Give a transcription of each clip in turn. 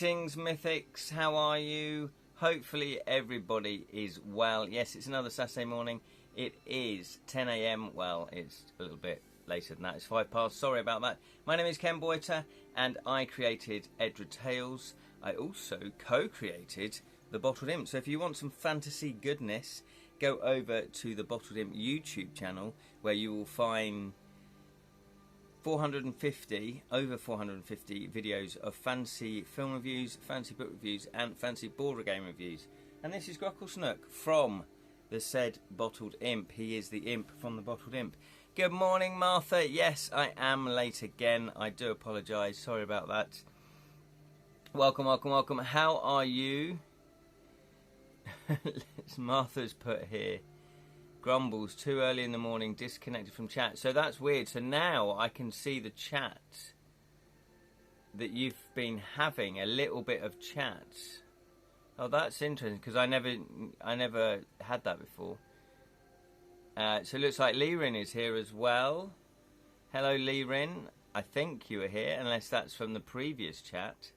Greetings, Mythics, how are you? Hopefully everybody is well. Yes, it's another Saturday morning. It is 10 AM. Well, it's a little bit later than that. It's 5 past. Sorry about that. My name is Ken Boyter, and I created Edra Tales. I also co-created The Bottled Imp. So if you want some fantasy goodness, go over to the Bottled Imp YouTube channel, where you will find over 450 videos of fancy film reviews, fancy book reviews, and fancy board game reviews. And this is Gruckle Snook from the said Bottled Imp. He is the imp from the Bottled Imp. Good morning, Martha. Yes, I am late again. I do apologise. Sorry about that. Welcome, welcome, welcome. How are you? Martha's put here. Grumbles, too early in the morning, disconnected from chat. So that's weird. So now I can see the chat that you've been having, a little bit of chat. Oh, that's interesting, because I never had that before. So it looks like Lirin is here as well. Hello, Lirin. I think you are here, unless that's from the previous chat.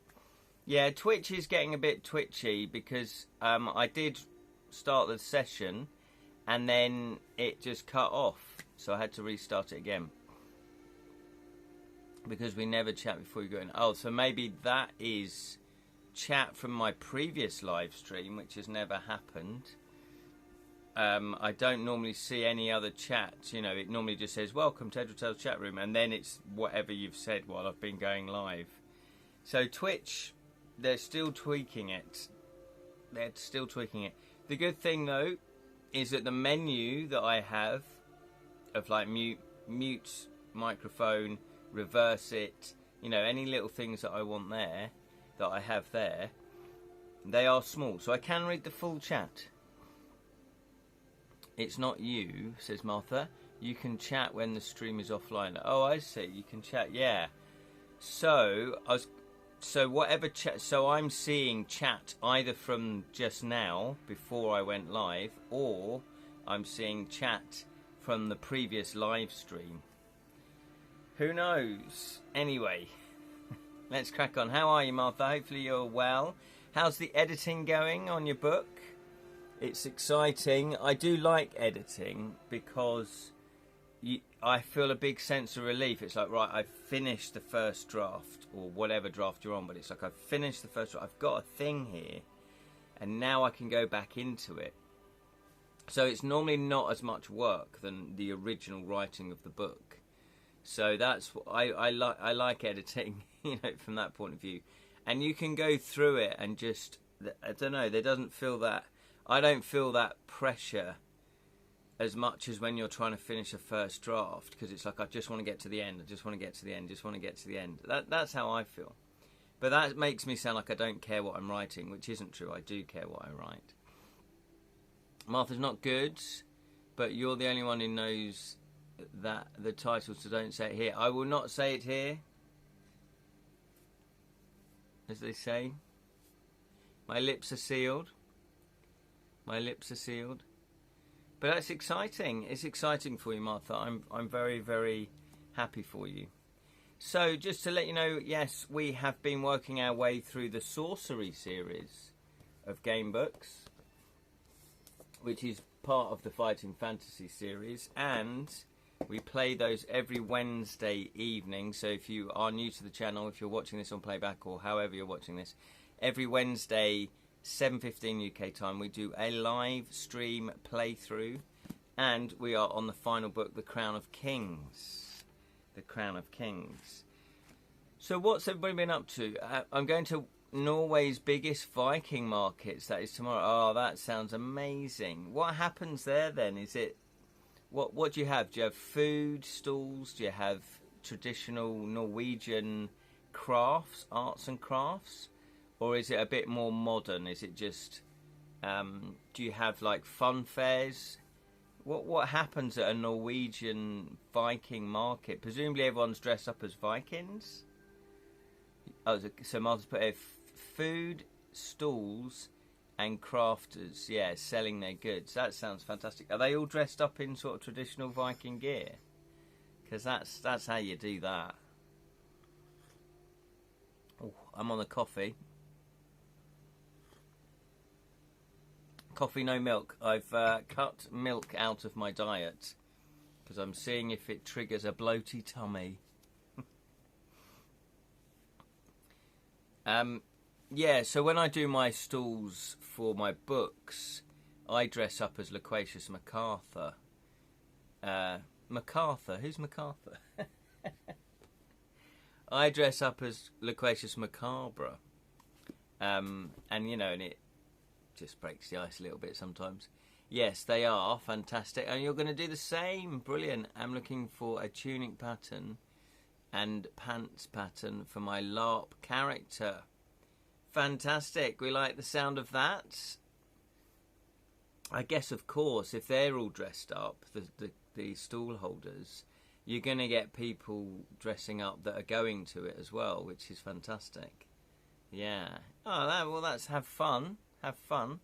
Yeah, Twitch is getting a bit twitchy, because I did start the session, and then it just cut off, so I had to restart it again, because we never chat before you go in. Oh, so maybe that is chat from my previous live stream, which has never happened. I don't normally see any other chats. You know, it normally just says welcome to Edra Tales chat room, and then it's whatever you've said while I've been going live. So Twitch, they're still tweaking it. They're still tweaking it. The good thing though is that the menu that I have of like mute microphone, reverse it, you know, any little things that I want there, that I have there, they are small, so I can read the full chat. It's not you, says Martha. You can chat when the stream is offline. Oh, I see. You can chat. Yeah. So whatever chat. So I'm seeing chat either from just now before I went live, or I'm seeing chat from the previous live stream. Who knows? Anyway, let's crack on. How are you, Martha? Hopefully you're well. How's the editing going on your book? It's exciting. I do like editing because I feel a big sense of relief. It's like, right, I've finished the first draft, or whatever draft you're on, but it's like I've finished the first draft. I've got a thing here, and now I can go back into it. So it's normally not as much work than the original writing of the book. So that's what I like editing, you know, from that point of view. And you can go through it and just, I don't know, I don't feel that pressure as much as when you're trying to finish a first draft, because it's like I just want to get to the end, I just want to get to the end, just want to get to the end. That's how I feel. But that makes me sound like I don't care what I'm writing, which isn't true. I do care what I write. Martha's not good, but you're the only one who knows that the title, so don't say it here. I will not say it here, as they say. My lips are sealed. My lips are sealed. But that's exciting. It's exciting for you, Martha. I'm very, very happy for you. So just to let you know, yes, we have been working our way through the Sorcery series of game books, which is part of the Fighting Fantasy series, and we play those every Wednesday evening. So if you are new to the channel, if you're watching this on playback or however you're watching this, every Wednesday 7:15 UK time, we do a live stream playthrough, and we are on the final book, The Crown of Kings. The Crown of Kings. So what's everybody been up to? I'm going to Norway's biggest Viking markets. That is tomorrow. Oh, that sounds amazing. What happens there then? Is it what do you have? Do you have food stalls? Do you have traditional Norwegian crafts, arts and crafts? Or is it a bit more modern? Is it just, do you have like fun fairs? What happens at a Norwegian Viking market? Presumably everyone's dressed up as Vikings? Oh, so Martha's put here, food, stalls and crafters, yeah, selling their goods. That sounds fantastic. Are they all dressed up in sort of traditional Viking gear? Because that's how you do that. Oh, I'm on the coffee. Coffee, no milk. I've cut milk out of my diet because I'm seeing if it triggers a bloaty tummy. Yeah, so when I do my stalls for my books, I dress up as Loquacious McCarbre. McCarbre? Who's McCarbre? I dress up as Loquacious McCarbre. And, you know, and it just breaks the ice a little bit sometimes. Yes, they are fantastic. And you're going to do the same. Brilliant. I'm looking for a tunic pattern and pants pattern for my LARP character. Fantastic. We like the sound of that. I guess, of course, if they're all dressed up, the stall holders, you're going to get people dressing up that are going to it as well, which is fantastic. Yeah. Oh, well, that's have fun. Have fun.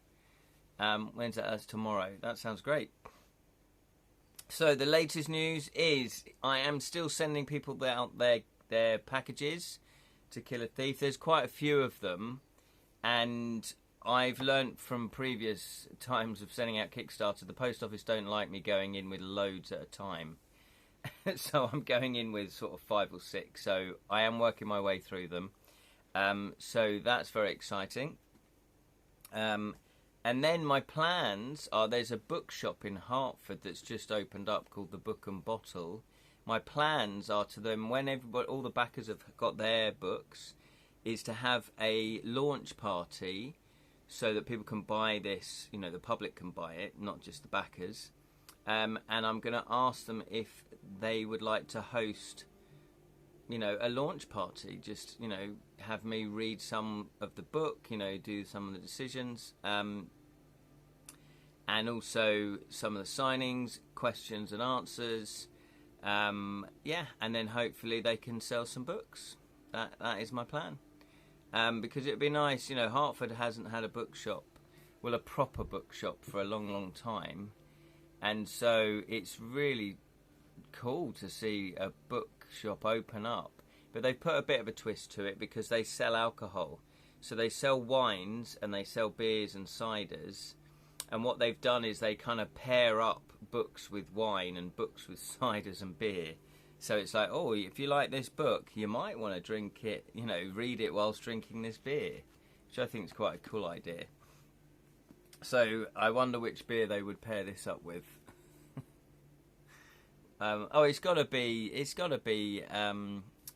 When's that? That's tomorrow. That sounds great. So the latest news is I am still sending people out their packages to Kill a Thief. There's quite a few of them, and I've learnt from previous times of sending out Kickstarter, the post office don't like me going in with loads at a time. So I'm going in with sort of 5 or 6. So I am working my way through them. So that's very exciting. And then my plans are, there's a bookshop in Hartford that's just opened up called the Book and Bottle. My plans are to them, when all the backers have got their books, is to have a launch party so that people can buy this, you know, the public can buy it, not just the backers. And I'm going to ask them if they would like to host, you know, a launch party. Just, you know, have me read some of the book, you know, do some of the decisions, and also some of the signings, questions and answers. Yeah, and then hopefully they can sell some books. That is my plan. Because it'd be nice, you know, Hartford hasn't had a bookshop, well, a proper bookshop for a long, long time. And so it's really cool to see a bookshop open up. But they've put a bit of a twist to it because they sell alcohol. So they sell wines and they sell beers and ciders. And what they've done is they kind of pair up books with wine and books with ciders and beer. So it's like, oh, if you like this book, you might want to drink it, you know, read it whilst drinking this beer, which I think is quite a cool idea. So I wonder which beer they would pair this up with. Oh, it's got to be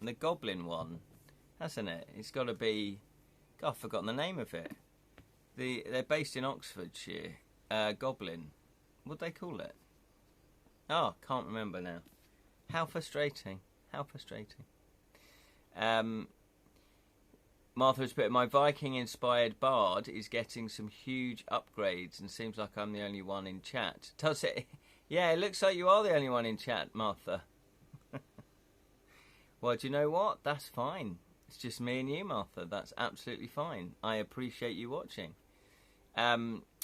the Goblin one, hasn't it? It's got to be. God, I've forgotten the name of it. They're based in Oxfordshire. Goblin. What'd they call it? Oh, can't remember now. How frustrating. How frustrating. Martha has put, my Viking-inspired bard is getting some huge upgrades and seems like I'm the only one in chat. Does it? Yeah, it looks like you are the only one in chat, Martha. Well, do you know what? That's fine. It's just me and you, Martha. That's absolutely fine. I appreciate you watching.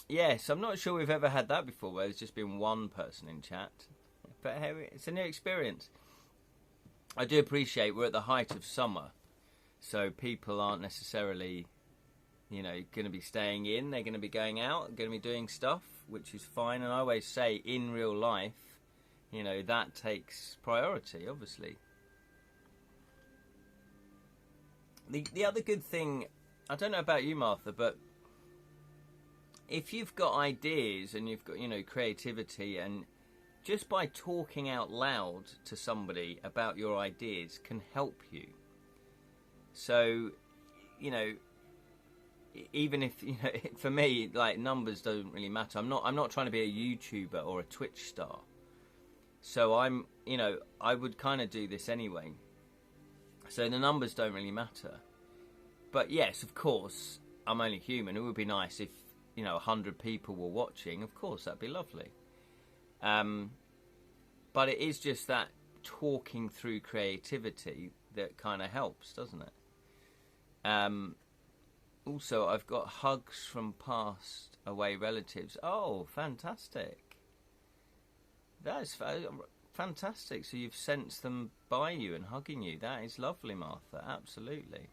Yes, I'm not sure we've ever had that before, where there's just been one person in chat. But hey, it's a new experience. I do appreciate we're at the height of summer, so people aren't necessarily, you know, going to be staying in. They're going to be going out, going to be doing stuff, which is fine. And I always say, in real life, you know, that takes priority, obviously. The other good thing, I don't know about you, Martha, but if you've got ideas and you've got, you know, creativity, and just by talking out loud to somebody about your ideas can help you. So, you know, even if, you know, for me, like, numbers don't really matter. I'm not trying to be a YouTuber or a Twitch star. So I'm, you know, I would kind of do this anyway. So the numbers don't really matter. But yes, of course, I'm only human. It would be nice if, you know, 100 people were watching. Of course, that'd be lovely. But it is just that talking through creativity that kind of helps, doesn't it? Also, I've got hugs from passed away relatives. Oh, fantastic. That's fantastic. So you've sensed them by you and hugging you. That is lovely, Martha. Absolutely.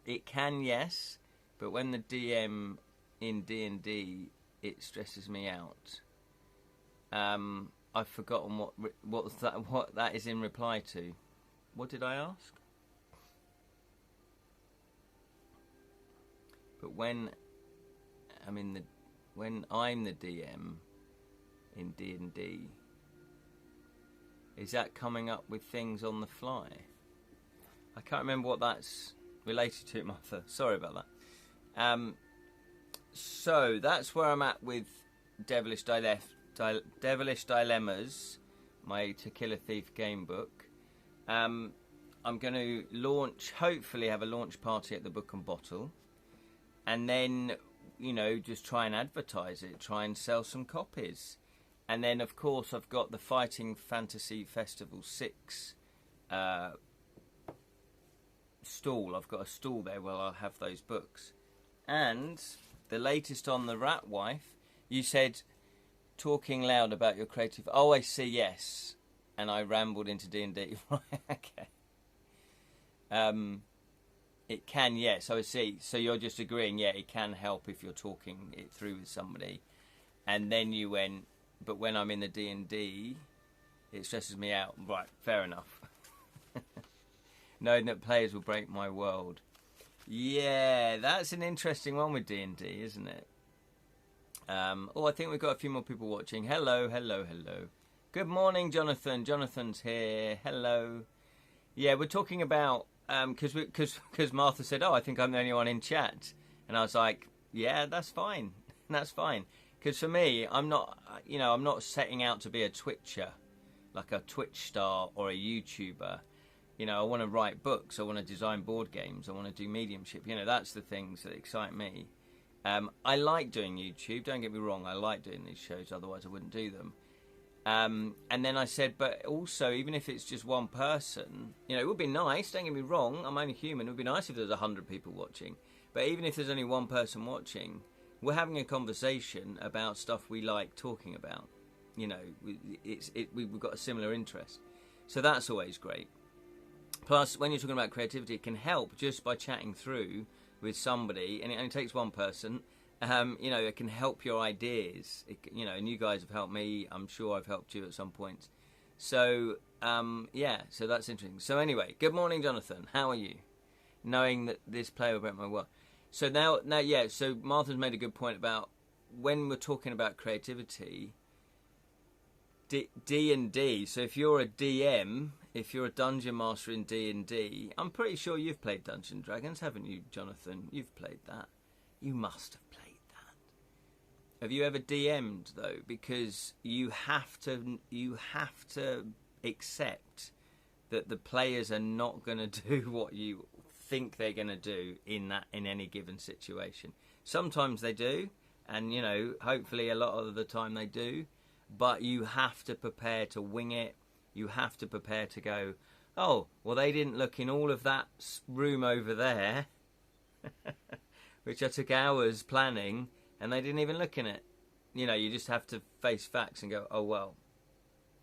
It can, yes. But when the DM, in D&D, it stresses me out. I've forgotten what that is in reply to. What did I ask? But when I'm the DM in D&D, is that coming up with things on the fly? I can't remember what that's related to, Martha. Sorry about that. So that's where I'm at with Devilish Dilemmas, my To Kill a Thief game book. I'm going to hopefully have a launch party at the Book and Bottle, and then, just try and advertise it, try and sell some copies. And then, of course, I've got the Fighting Fantasy Festival 6 stall. I've got a stall there where I'll have those books. And the latest on the Rat Wife, you said talking loud about your creative... Oh, I see, yes. And I rambled into D&D. Right, okay. It can, yes, I see. So you're just agreeing, yeah, it can help if you're talking it through with somebody. And then you went, but when I'm in the D&D, it stresses me out. Right, fair enough. Knowing that players will break my world. Yeah, that's an interesting one with D&D, isn't it? I think we've got a few more people watching. Hello. Good morning, Jonathan. Jonathan's here. Hello. Yeah, we're talking about... Because Martha said, I think I'm the only one in chat. And I was like, yeah, that's fine. That's fine. Because for me, I'm not setting out to be a Twitcher, like a Twitch star or a YouTuber. I want to write books. I want to design board games. I want to do mediumship. That's the things that excite me. I like doing YouTube. Don't get me wrong. I like doing these shows. Otherwise, I wouldn't do them. And then I said, but also, even if it's just one person, it would be nice. Don't get me wrong. I'm only human. It would be nice if there's 100 people watching. But even if there's only one person watching, we're having a conversation about stuff we like talking about. We've got a similar interest. So that's always great. Plus, when you're talking about creativity, it can help just by chatting through with somebody, and it only takes one person. It can help your ideas. And you guys have helped me. I'm sure I've helped you at some point. So, so that's interesting. So anyway, good morning, Jonathan. How are you? Knowing that this player will break my world. So now, so Martha's made a good point about when we're talking about creativity, D&D. So if you're a DM, if you're a dungeon master in D&D, I'm pretty sure you've played Dungeons and Dragons, haven't you, Jonathan? You've played that. You must have played that. Have you ever DM'd though? Because you have to accept that the players are not going to do what you think they're going to do in any given situation. Sometimes they do, and hopefully a lot of the time they do. But you have to prepare to wing it. You have to prepare to go, oh, well, they didn't look in all of that room over there, which I took hours planning, and they didn't even look in it. You just have to face facts and go, oh, well,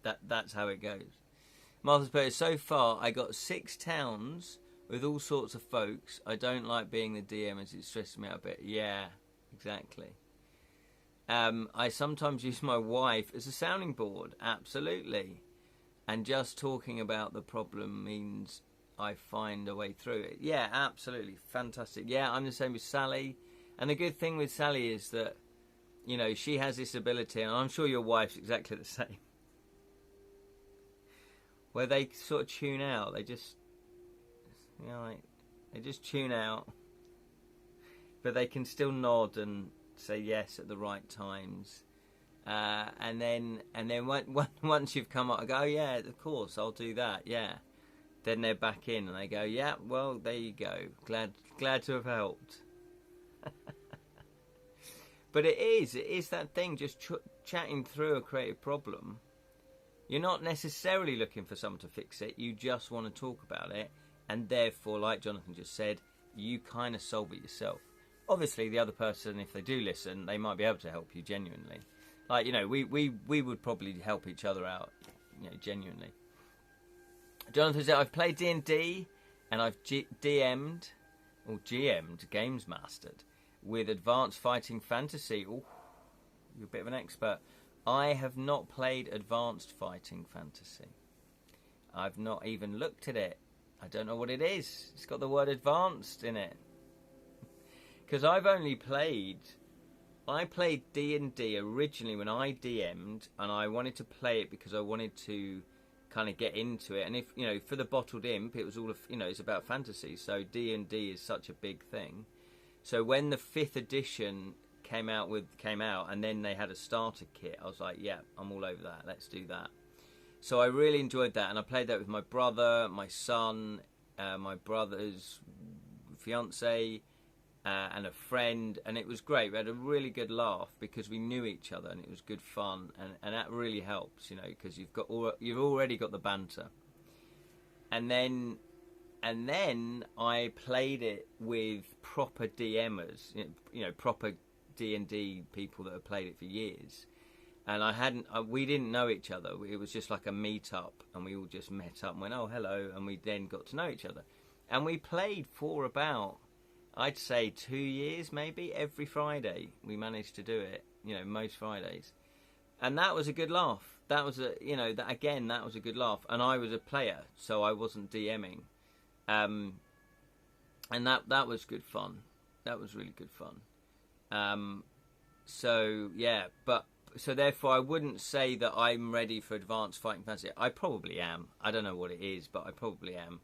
that's how it goes. Martha's put it, so far, I got 6 towns with all sorts of folks. I don't like being the DM as it stresses me out a bit. Yeah, exactly. I sometimes use my wife as a sounding board. Absolutely. And just talking about the problem means I find a way through it. Yeah, absolutely. Fantastic. Yeah, I'm the same with Sally. And the good thing with Sally is that, she has this ability, and I'm sure your wife's exactly the same, where they sort of tune out. They just, they just tune out. But they can still nod and say yes at the right times. And then once you've come up, I go, oh, yeah, of course, I'll do that, yeah. Then they're back in, and they go, yeah, well, there you go. Glad to have helped. But it is that thing, just chatting through a creative problem. You're not necessarily looking for someone to fix it. You just want to talk about it. And therefore, like Jonathan just said, you kind of solve it yourself. Obviously, the other person, if they do listen, they might be able to help you genuinely. Like, we would probably help each other out, genuinely. Jonathan said, I've played D&D, and I've DM'd, or GM'd, Games Mastered. with Advanced Fighting Fantasy. Ooh, you're a bit of an expert. I have not played Advanced Fighting Fantasy. I've not even looked at it. I don't know what it is. It's got the word advanced in it. Because I've only played... I played D&D originally when I DM'd, and I wanted to play it because I wanted to kind of get into it. And if, you know, for the Bottled Imp, it was all, you know, it's about fantasy. So D&D is such a big thing. So when the 5th edition came out, and then they had a starter kit, I was like, yeah, I'm all over that. Let's do that. So I really enjoyed that, and I played that with my brother, my son, my brother's fiance, and a friend, and it was great. We had a really good laugh because we knew each other, and it was good fun, and that really helps, you know, because you've already got the banter. And then I played it with proper DMers, you know, proper D&D people that have played it for years. And we didn't know each other. It was just like a meet-up, and we all just met up and went, oh, hello, and we then got to know each other. And we played for about, I'd say 2 years maybe, every Friday. We managed to do it, you know, most Fridays. And that was a good laugh. That was that was a good laugh. And I was a player, so I wasn't DMing. And that was good fun. That was really good fun. So therefore I wouldn't say that I'm ready for Advanced Fighting Fantasy. I probably am. I don't know what it is, but I probably am.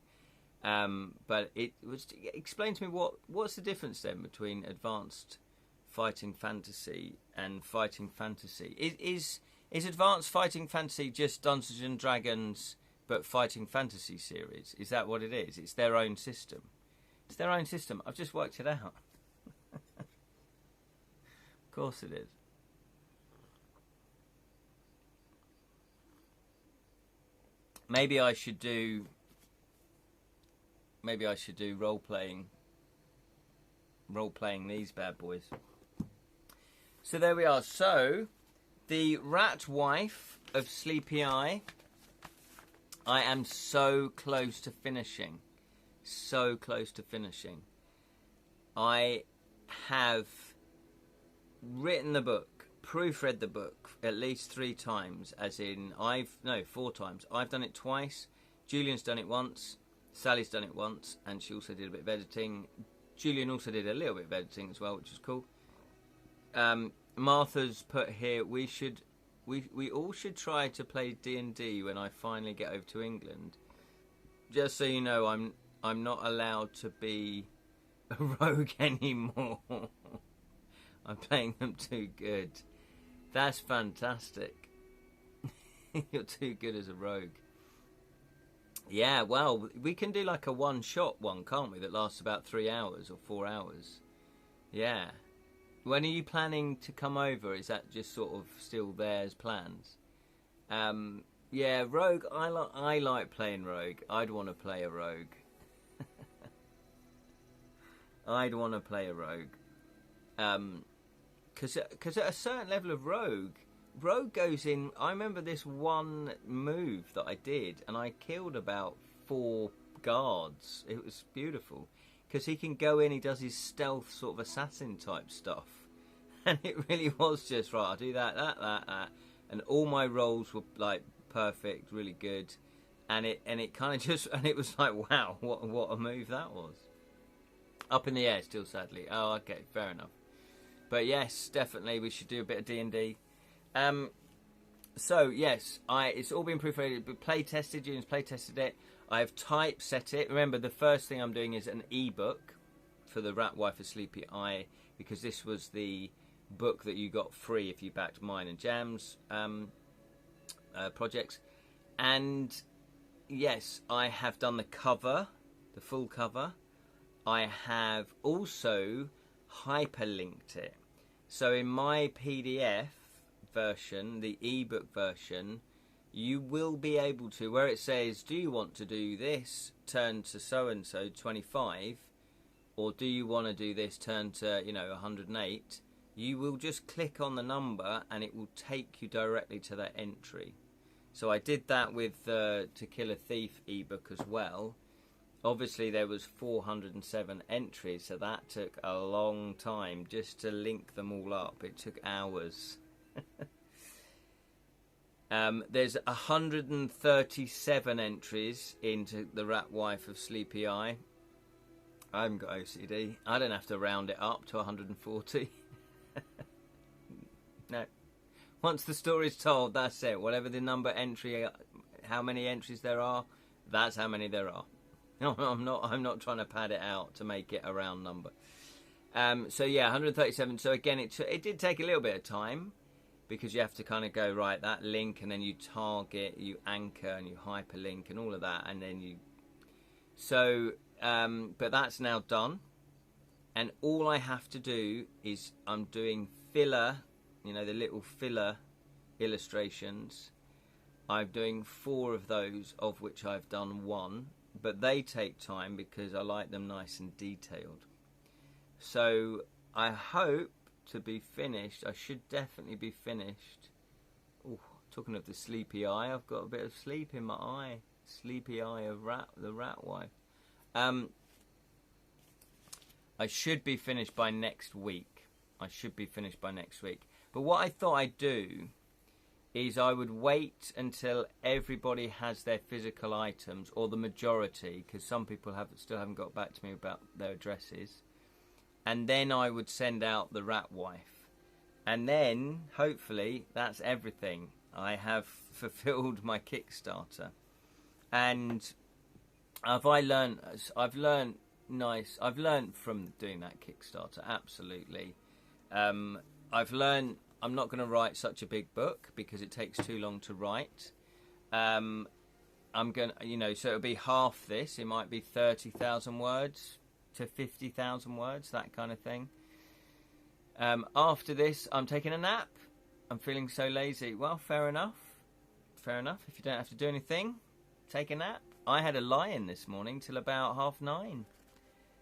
But explain to me what's the difference then between Advanced Fighting Fantasy and Fighting Fantasy? Is Advanced Fighting Fantasy just Dungeons and Dragons but Fighting Fantasy series? Is that what it is? It's their own system. It's their own system. I've just worked it out. Of course it is. Maybe I should do role-playing these bad boys. So there we are. So, the Rat Wife of Sleepy Eye. I am so close to finishing. So close to finishing. I have written the book, proofread the book at least 3 times, as in 4 times. I've done it twice. Julian's done it once. Sally's done it once, and she also did a bit of editing. Julian also did a little bit of editing as well, which is cool. Martha's put here, we all should try to play D&D when I finally get over to England. Just so you know, I'm not allowed to be a rogue anymore. I'm playing them too good. That's fantastic. You're too good as a rogue. Yeah, well, we can do like a one-shot one, can't we, that lasts about 3 hours or 4 hours. Yeah. When are you planning to come over? Is that just sort of still there as plans? Yeah, rogue, I like playing rogue. I'd want to play a rogue. I'd want to play a rogue. Because at a certain level of rogue goes in... I remember this one move that I did, and I killed about 4 guards. It was beautiful. Because he can go in, he does his stealth sort of assassin type stuff. And it really was just, right, I'll do that. And all my rolls were, like, perfect, really good. And it kind of just... And it was like, wow, what a move that was. Up in the air still, sadly. Oh, okay, fair enough. But yes, definitely, we should do a bit of D&D. So, yes, it's all been proofread, play tested. Julian's play tested it. I have typeset it. Remember, the first thing I'm doing is an ebook for the Rat Wife of Sleepy Eye, because this was the book that you got free if you backed mine and Jam's projects. And yes, I have done the cover, the full cover. I have also hyperlinked it. So in my PDF version, the ebook version, you will be able to, where it says, do you want to do this, turn to so-and-so, 25, or do you want to do this, turn to, 108, you will just click on the number and it will take you directly to that entry. So I did that with the To Kill a Thief ebook as well. obviously there was 407 entries, so that took a long time just to link them all up. It took hours. There's 137 entries into the Rat Wife of Sleepy Eye. I haven't got OCD. I don't have to round it up to 140. No. Once the story's told, that's it. Whatever the number entry, how many entries there are, that's how many there are. No, I'm not trying to pad it out to make it a round number. So yeah, 137. So again, it did take a little bit of time, because you have to kind of go, right, that link, and then you target, you anchor, and you hyperlink, and all of that, and then you... So, but that's now done, and all I have to do is I'm doing filler, you know, the little filler illustrations. I'm doing 4 of those, of which I've done 1, but they take time because I like them nice and detailed. So I hope to be finished. I should definitely be finished. Oh, talking of the sleepy eye, I've got a bit of sleep in my eye. Sleepy eye of the rat wife. I should be finished by next week. But what I thought I'd do is I would wait until everybody has their physical items, or the majority, because some people still haven't got back to me about their addresses. And then I would send out the Rat Wife. And then, hopefully, that's everything. I have fulfilled my Kickstarter. And I've learned from doing that Kickstarter, absolutely. I've learned I'm not going to write such a big book because it takes too long to write. I'm going to, so it'll be half this. It might be 30,000 words to 50,000 words, that kind of thing. After this, I'm taking a nap. I'm feeling so lazy. Well, fair enough. Fair enough. If you don't have to do anything, take a nap. I had a lie-in this morning till about 9:30.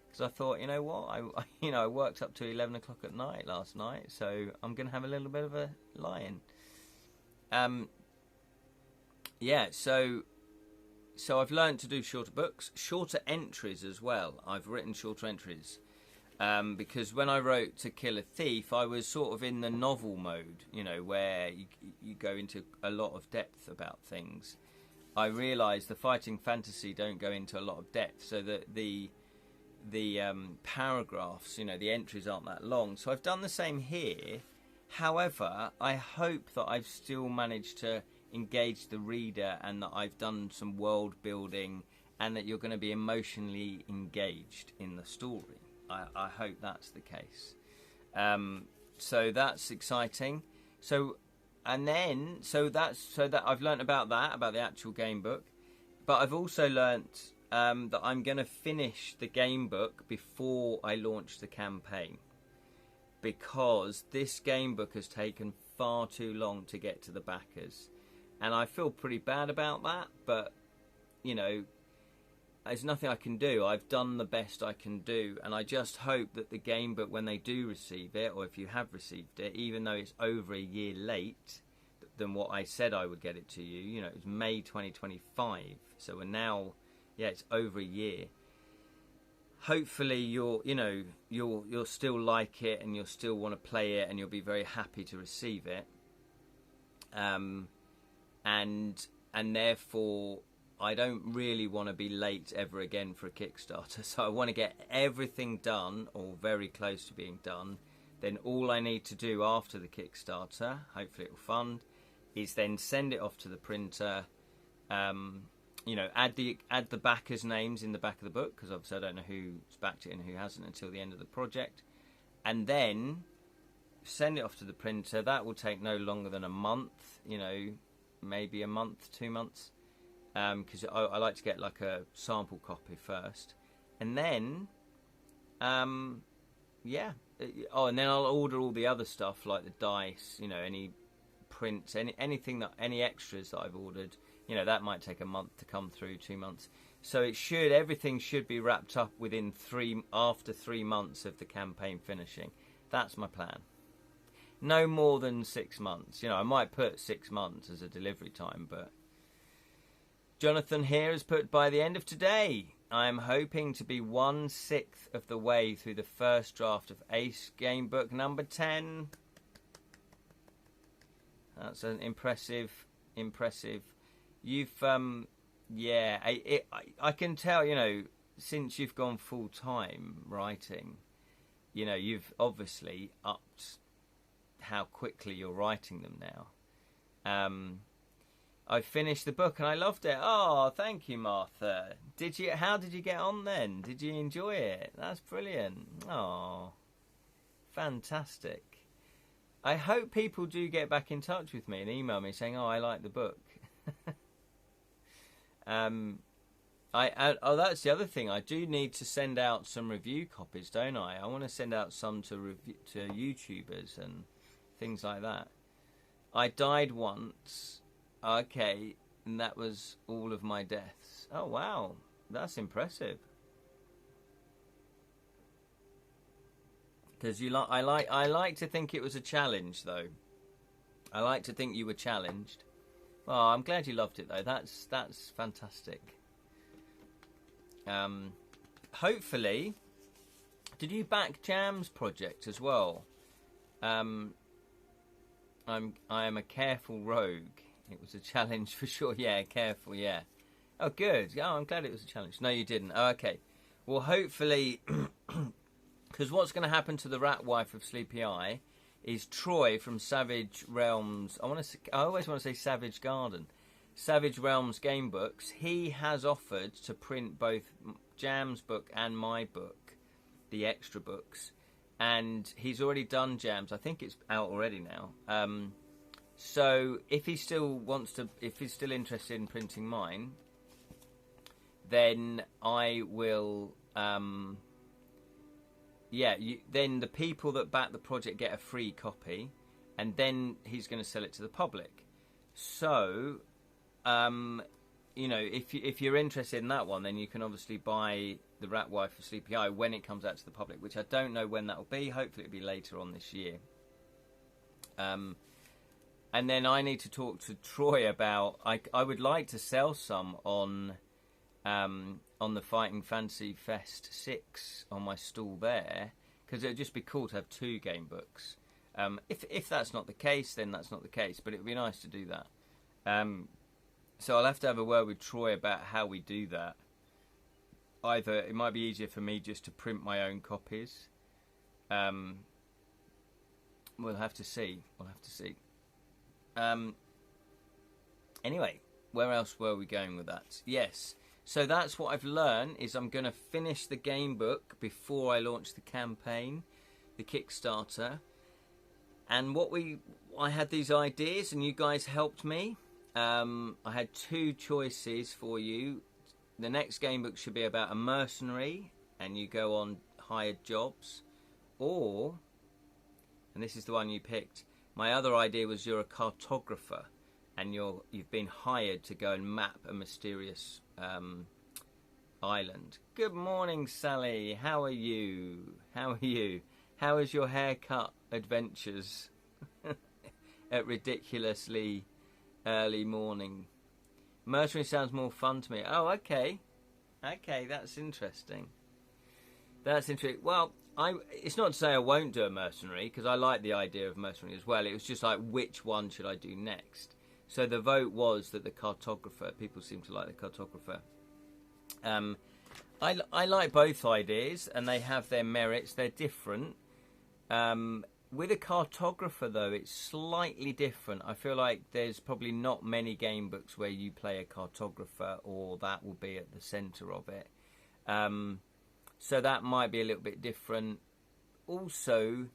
Because I thought, you know what, I worked up to 11 o'clock at night last night, so I'm going to have a little bit of a lie-in. So I've learned to do shorter books, shorter entries as well. I've written shorter entries. Because when I wrote To Kill a Thief, I was sort of in the novel mode, where you go into a lot of depth about things. I realised the fighting fantasy don't go into a lot of depth, so that the paragraphs, the entries aren't that long. So I've done the same here. However, I hope that I've still managed to engage the reader, and that I've done some world building, and that you're going to be emotionally engaged in the story. I hope that's the case. So that's exciting. So that I've learnt about the actual game book, but I've also learnt that I'm going to finish the game book before I launch the campaign, because this game book has taken far too long to get to the backers, and I feel pretty bad about that, but there's nothing I can do. I've done the best I can do, and I just hope that the game book, when they do receive it, or if you have received it, even though it's over a year late than what I said I would get it to you, it was May 2025, so we're now, it's over a year. Hopefully you'll still like it, and you'll still want to play it, and you'll be very happy to receive it. And therefore, I don't really want to be late ever again for a Kickstarter, so I want to get everything done, or very close to being done. Then all I need to do after the Kickstarter, hopefully it will fund, is then send it off to the printer, add the backers' names in the back of the book, because obviously I don't know who's backed it and who hasn't until the end of the project, and then send it off to the printer. That will take no longer than a month, maybe a month, 2 months. Because I like to get like a sample copy first, and then, and then I'll order all the other stuff like the dice, any prints, any extras that I've ordered. That might take a month to come through, 2 months. So everything should be wrapped up after 3 months of the campaign finishing. That's my plan. No more than 6 months. I might put 6 months as a delivery time, but Jonathan here has put by the end of today. I'm hoping to be 1/6 of the way through the first draft of Ace Game Book number 10. That's an impressive. You've, yeah, I can tell, you know, since you've gone full time writing, you know, you've obviously upped how quickly you're writing them now. I finished the book and I loved it. Oh, thank you, Martha. How did you get on then? Did you enjoy it? That's brilliant. Oh, fantastic. I hope people do get back in touch with me and email me saying, "Oh, I like the book." That's the other thing. I do need to send out some review copies, don't I? I want to send out some to YouTubers and things like that. I died once. Okay, and that was all of my deaths. Oh wow, that's impressive. Because I like to think it was a challenge, though. I like to think you were challenged. Well, I'm glad you loved it, though. That's fantastic. Hopefully, did you back Jam's project as well? I am a careful rogue. It was a challenge for sure. Yeah, careful. Yeah. Oh, good. Oh, I'm glad it was a challenge. No, you didn't. Oh, okay. Well, hopefully, because what's going to happen to the rat wife of Sleepy Eye is Troy from Savage Realms. I always want to say Savage Garden. Savage Realms Game Books. He has offered to print both Jam's book and my book, the extra books, and he's already done Jam's. I think it's out already now. So if he still if he's still interested in printing mine, then I will. Then the people that back the project get a free copy, and then he's going to sell it to the public. So, you know, if you're interested in that one, then you can obviously buy the Rat Wife of Sleepy Eye when it comes out to the public, which I don't know when that will be. Hopefully, it'll be later on this year. And then I need to talk to Troy about. I would like to sell some on the Fighting Fantasy Fest 6 on my stall there, because it would just be cool to have 2 game books. If that's not the case, then that's not the case, but it would be nice to do that. So I'll have to have a word with Troy about how we do that. Either it might be easier for me just to print my own copies. We'll have to see. Anyway, where else were we going with that? Yes. So that's what I've learned, is I'm going to finish the game book before I launch the campaign, the Kickstarter. And I had these ideas and you guys helped me. I had 2 choices for you. The next game book should be about a mercenary and you go on hired jobs. Or, and this is the one you picked, my other idea was you're a cartographer and you've been hired to go and map a mysterious island. Good morning, Sally. How are you? How is your haircut adventures at ridiculously early morning? Mercenary sounds more fun to me. Oh, okay, that's interesting. Well, it's not to say I won't do a mercenary, because I like the idea of mercenary as well. It was just like, which one should I do next? So the vote was that the cartographer. People seem to like the cartographer. I like both ideas, and they have their merits. They're different. With a cartographer, though, it's slightly different. I feel like there's probably not many game books where you play a cartographer, or that will be at the centre of it. So that might be a little bit different. Also,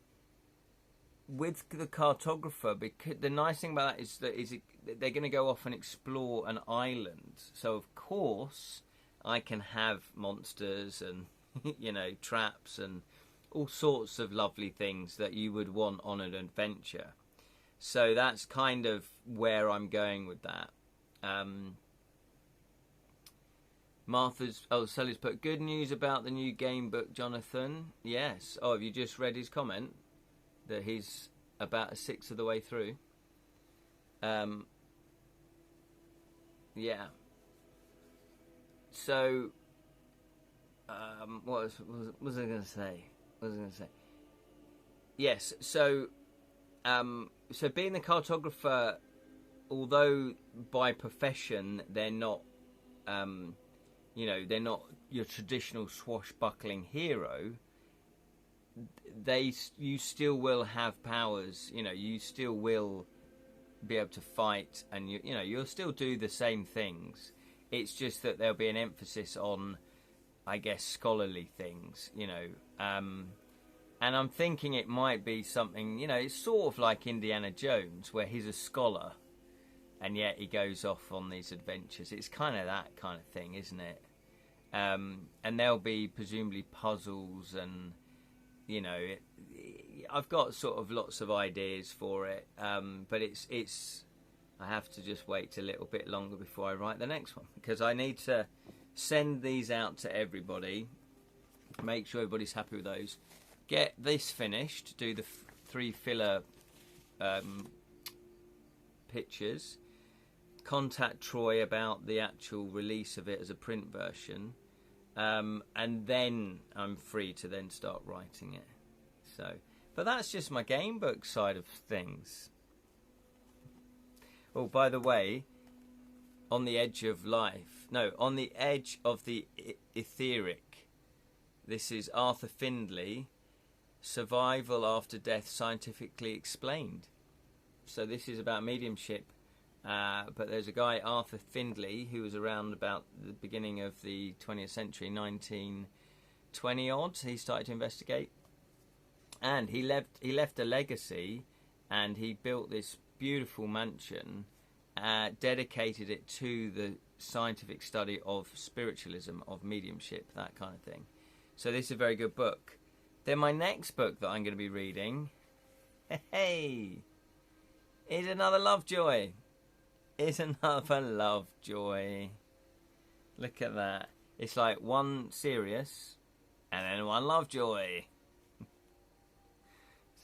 with the cartographer, because the nice thing about that is that they're going to go off and explore an island. So of course I can have monsters and you know, traps and all sorts of lovely things that you would want on an adventure. So that's kind of where I'm going with that. Sally's put good news about the new game book, Jonathan. Yes. Oh, have you just read his comment that he's about 1/6 of the way through? Yeah. So what was I going to say? What was I going to say? Yes. So being the cartographer, although by profession they're not, they're not your traditional swashbuckling hero. You still will have powers. You still will be able to fight, and you'll still do the same things. It's just that there'll be an emphasis on, I guess, scholarly things. And I'm thinking it might be something. It's sort of like Indiana Jones, where he's a scholar, and yet he goes off on these adventures. It's kind of that kind of thing, isn't it? And there'll be presumably puzzles, and I've got sort of lots of ideas for it, but it's I have to just wait a little bit longer before I write the next one, because I need to send these out to everybody, make sure everybody's happy with those, get this finished, do the 3 filler pictures, contact Troy about the actual release of it as a print version, and then I'm free to then start writing it. So, but that's just my game book side of things. Oh, by the way, on the edge of on the edge of the etheric. This is Arthur Findlay, Survival After Death Scientifically Explained. So this is about mediumship, but there's a guy, Arthur Findlay, who was around about the beginning of the 20th century, 1920 odd. He started to investigate, and he left a legacy, and he built this beautiful mansion, dedicated it to the scientific study of spiritualism, of mediumship, that kind of thing. So this is a very good book. Then my next book that I'm going to be reading, is another Lovejoy. It's another Lovejoy. Look at that. It's like one serious and then one Lovejoy.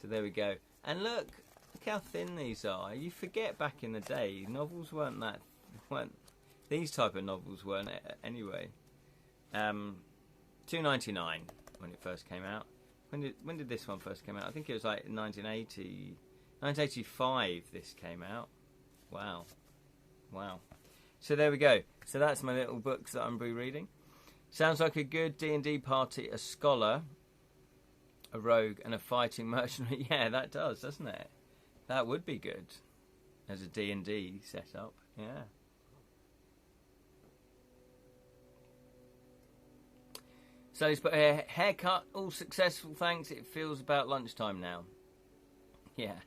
So there we go. And look how thin these are. You forget back in the day, novels weren't these type of novels weren't anyway. $2.99 when it first came out. When did this one first come out? I think it was like 1985 this came out. Wow. So there we go. So that's my little books that I'm rereading. Sounds like a good D&D party, a scholar, a rogue, and a fighting mercenary. Yeah, that does, doesn't it? That would be good as a D&D setup. Yeah. So he's put a haircut, all successful, thanks. It feels about lunchtime now. Yeah.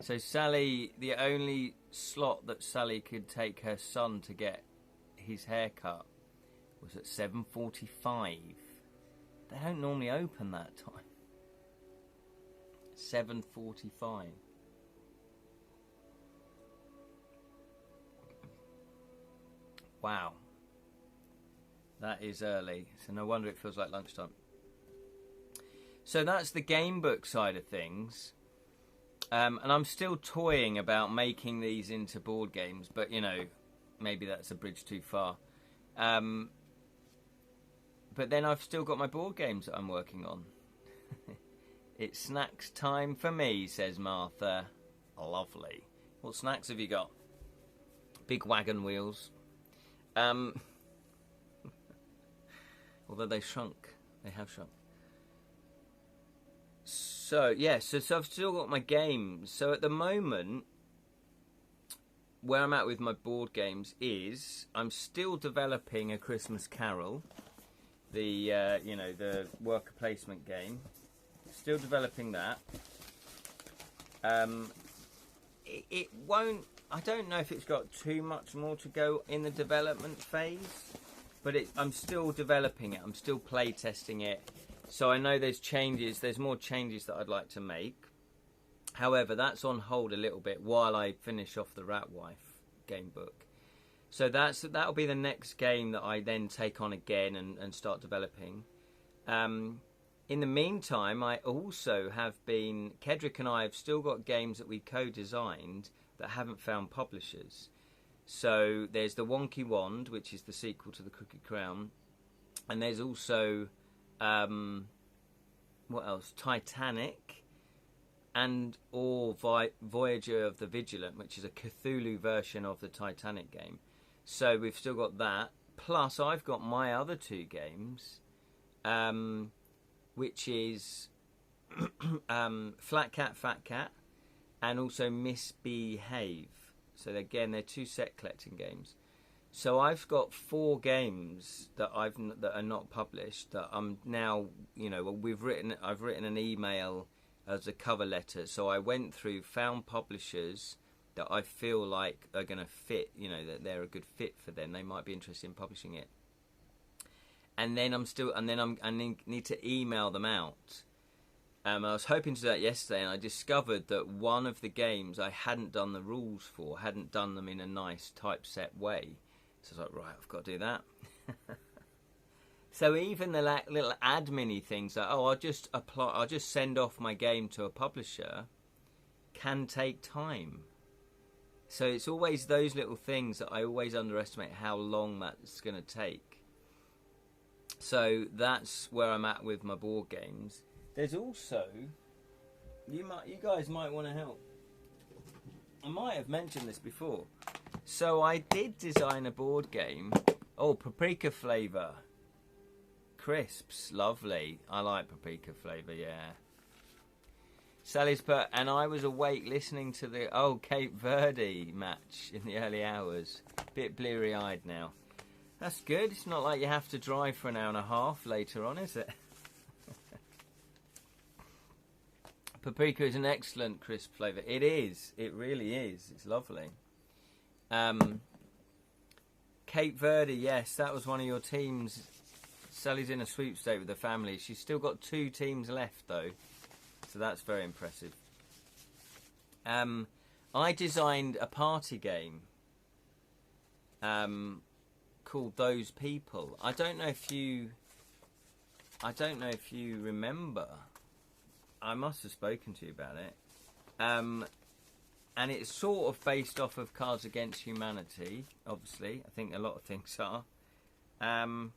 So Sally, the only slot that Sally could take her son to get his haircut was at 7:45. They don't normally open that time. 7:45. Wow. That is early, so no wonder it feels like lunchtime. So that's the game book side of things. And I'm still toying about making these into board games, but, maybe that's a bridge too far. But then I've still got my board games that I'm working on. It's snacks time for me, says Martha. Lovely. What snacks have you got? Big wagon wheels. Although they shrunk. They have shrunk. So, so I've still got my games. So at the moment, where I'm at with my board games is I'm still developing A Christmas Carol, the worker placement game. Still developing that. It won't. I don't know if it's got too much more to go in the development phase, but I'm still developing it. I'm still play testing it. So I know there's changes. There's more changes that I'd like to make. However, that's on hold a little bit while I finish off the Rat Wife game book. So that'll be the next game that I then take on again and start developing. In the meantime, I also have been... Kedrick and I have still got games that we co-designed that haven't found publishers. So there's the Wonky Wand, which is the sequel to the Crooked Crown. And there's also what else? Titanic and or Voyager of the Vigilant, which is a Cthulhu version of the Titanic game. So we've still got that. Plus, I've got my other 2 games, which is Flat Cat, Fat Cat, and also Misbehave. So again, they're 2 set collecting games. So I've got 4 games that that are not published that I'm now, I've written an email as a cover letter. So I went through, found publishers that I feel like are going to fit, that they're a good fit for them. They might be interested in publishing it. And then I need to email them out. I was hoping to do that yesterday, and I discovered that one of the games I hadn't done the rules for, hadn't done them in a nice typeset way. So I was like, right, I've got to do that. So even the little admin-y things like, I'll just send off my game to a publisher, can take time. So it's always those little things that I always underestimate how long that's going to take. So that's where I'm at with my board games. There's also, you guys might want to help. I might have mentioned this before. So I did design a board game. Oh, paprika flavour. Crisps, lovely. I like paprika flavour, yeah. Sally's put, and I was awake listening to the Cape Verde match in the early hours. Bit bleary-eyed now. That's good. It's not like you have to drive for an hour and a half later on, is it? Paprika is an excellent crisp flavour. It is. It really is. It's lovely. Cape Verde, yes, that was one of your teams. Sally's in a sweepstake with the family. She's still got 2 teams left, though. So that's very impressive. I designed a party game called Those People. I don't know if you remember. I must have spoken to you about it. And it's sort of based off of Cards Against Humanity, obviously. I think a lot of things are. And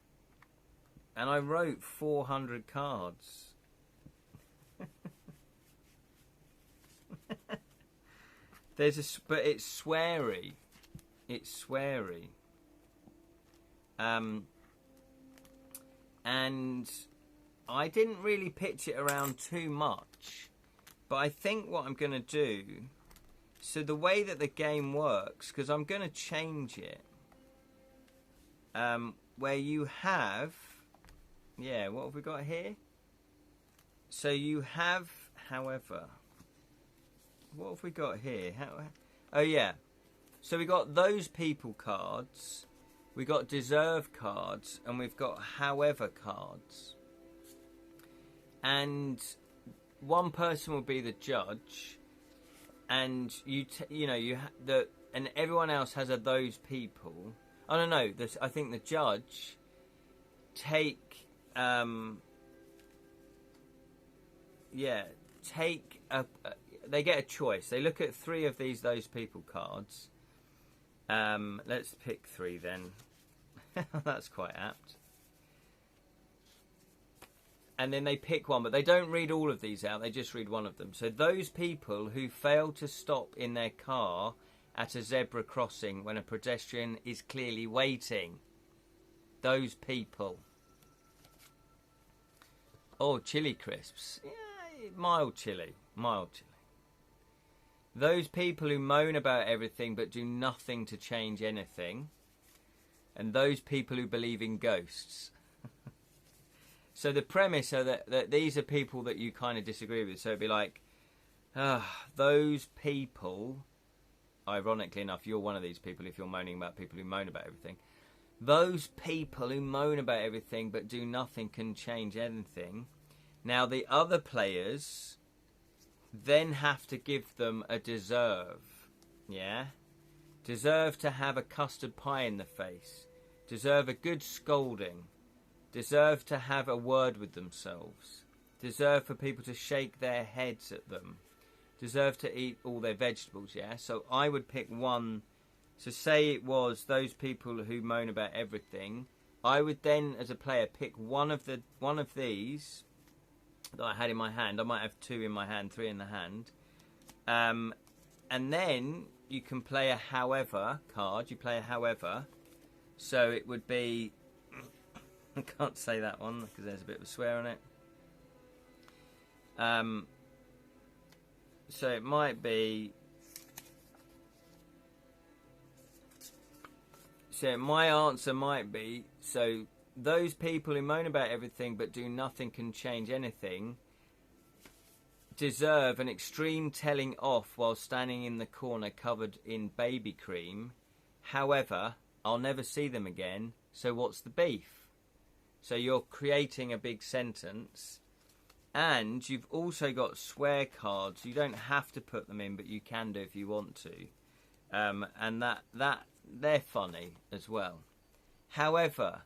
I wrote 400 cards. But it's sweary. It's sweary. And I didn't really pitch it around too much. But I think what I'm going to do... So the way that the game works, because I'm going to change it, where you have... Yeah, what have we got here? So you have, however... What have we got here? Oh, yeah. So we got Those People cards, we got Deserve cards, and we've got However cards. And one person will be the judge, and and everyone else has a Those People. Oh no, I think the judge take they get a choice. They look at 3 of Those People cards. Let's pick 3 then. That's quite apt. And then they pick one, but they don't read all of these out. They just read one of them. So those people who fail to stop in their car at a zebra crossing when a pedestrian is clearly waiting. Those people. Oh, chili crisps. Yeah, mild chili. Mild chili. Those people who moan about everything but do nothing to change anything. And those people who believe in ghosts. So the premise are that these are people that you kind of disagree with. So it'd be like, those people, ironically enough, you're one of these people if you're moaning about people who moan about everything. Those people who moan about everything but do nothing can change anything. Now the other players then have to give them a deserve. Yeah? Deserve to have a custard pie in the face. Deserve a good scolding. Deserve to have a word with themselves. Deserve for people to shake their heads at them. Deserve to eat all their vegetables, yeah? So I would pick one. So say it was those people who moan about everything. I would then, as a player, pick one of these that I had in my hand. I might have 2 in my hand, 3 in the hand. And then you can play a however card. You play a however. So it would be... I can't say that one because there's a bit of a swear on it. So it might be... So my answer might be, so those people who moan about everything but do nothing can change anything deserve an extreme telling off while standing in the corner covered in baby cream. However, I'll never see them again, so what's the beef? So you're creating a big sentence, and you've also got swear cards. You don't have to put them in, but you can do if you want to. And that they're funny as well. However,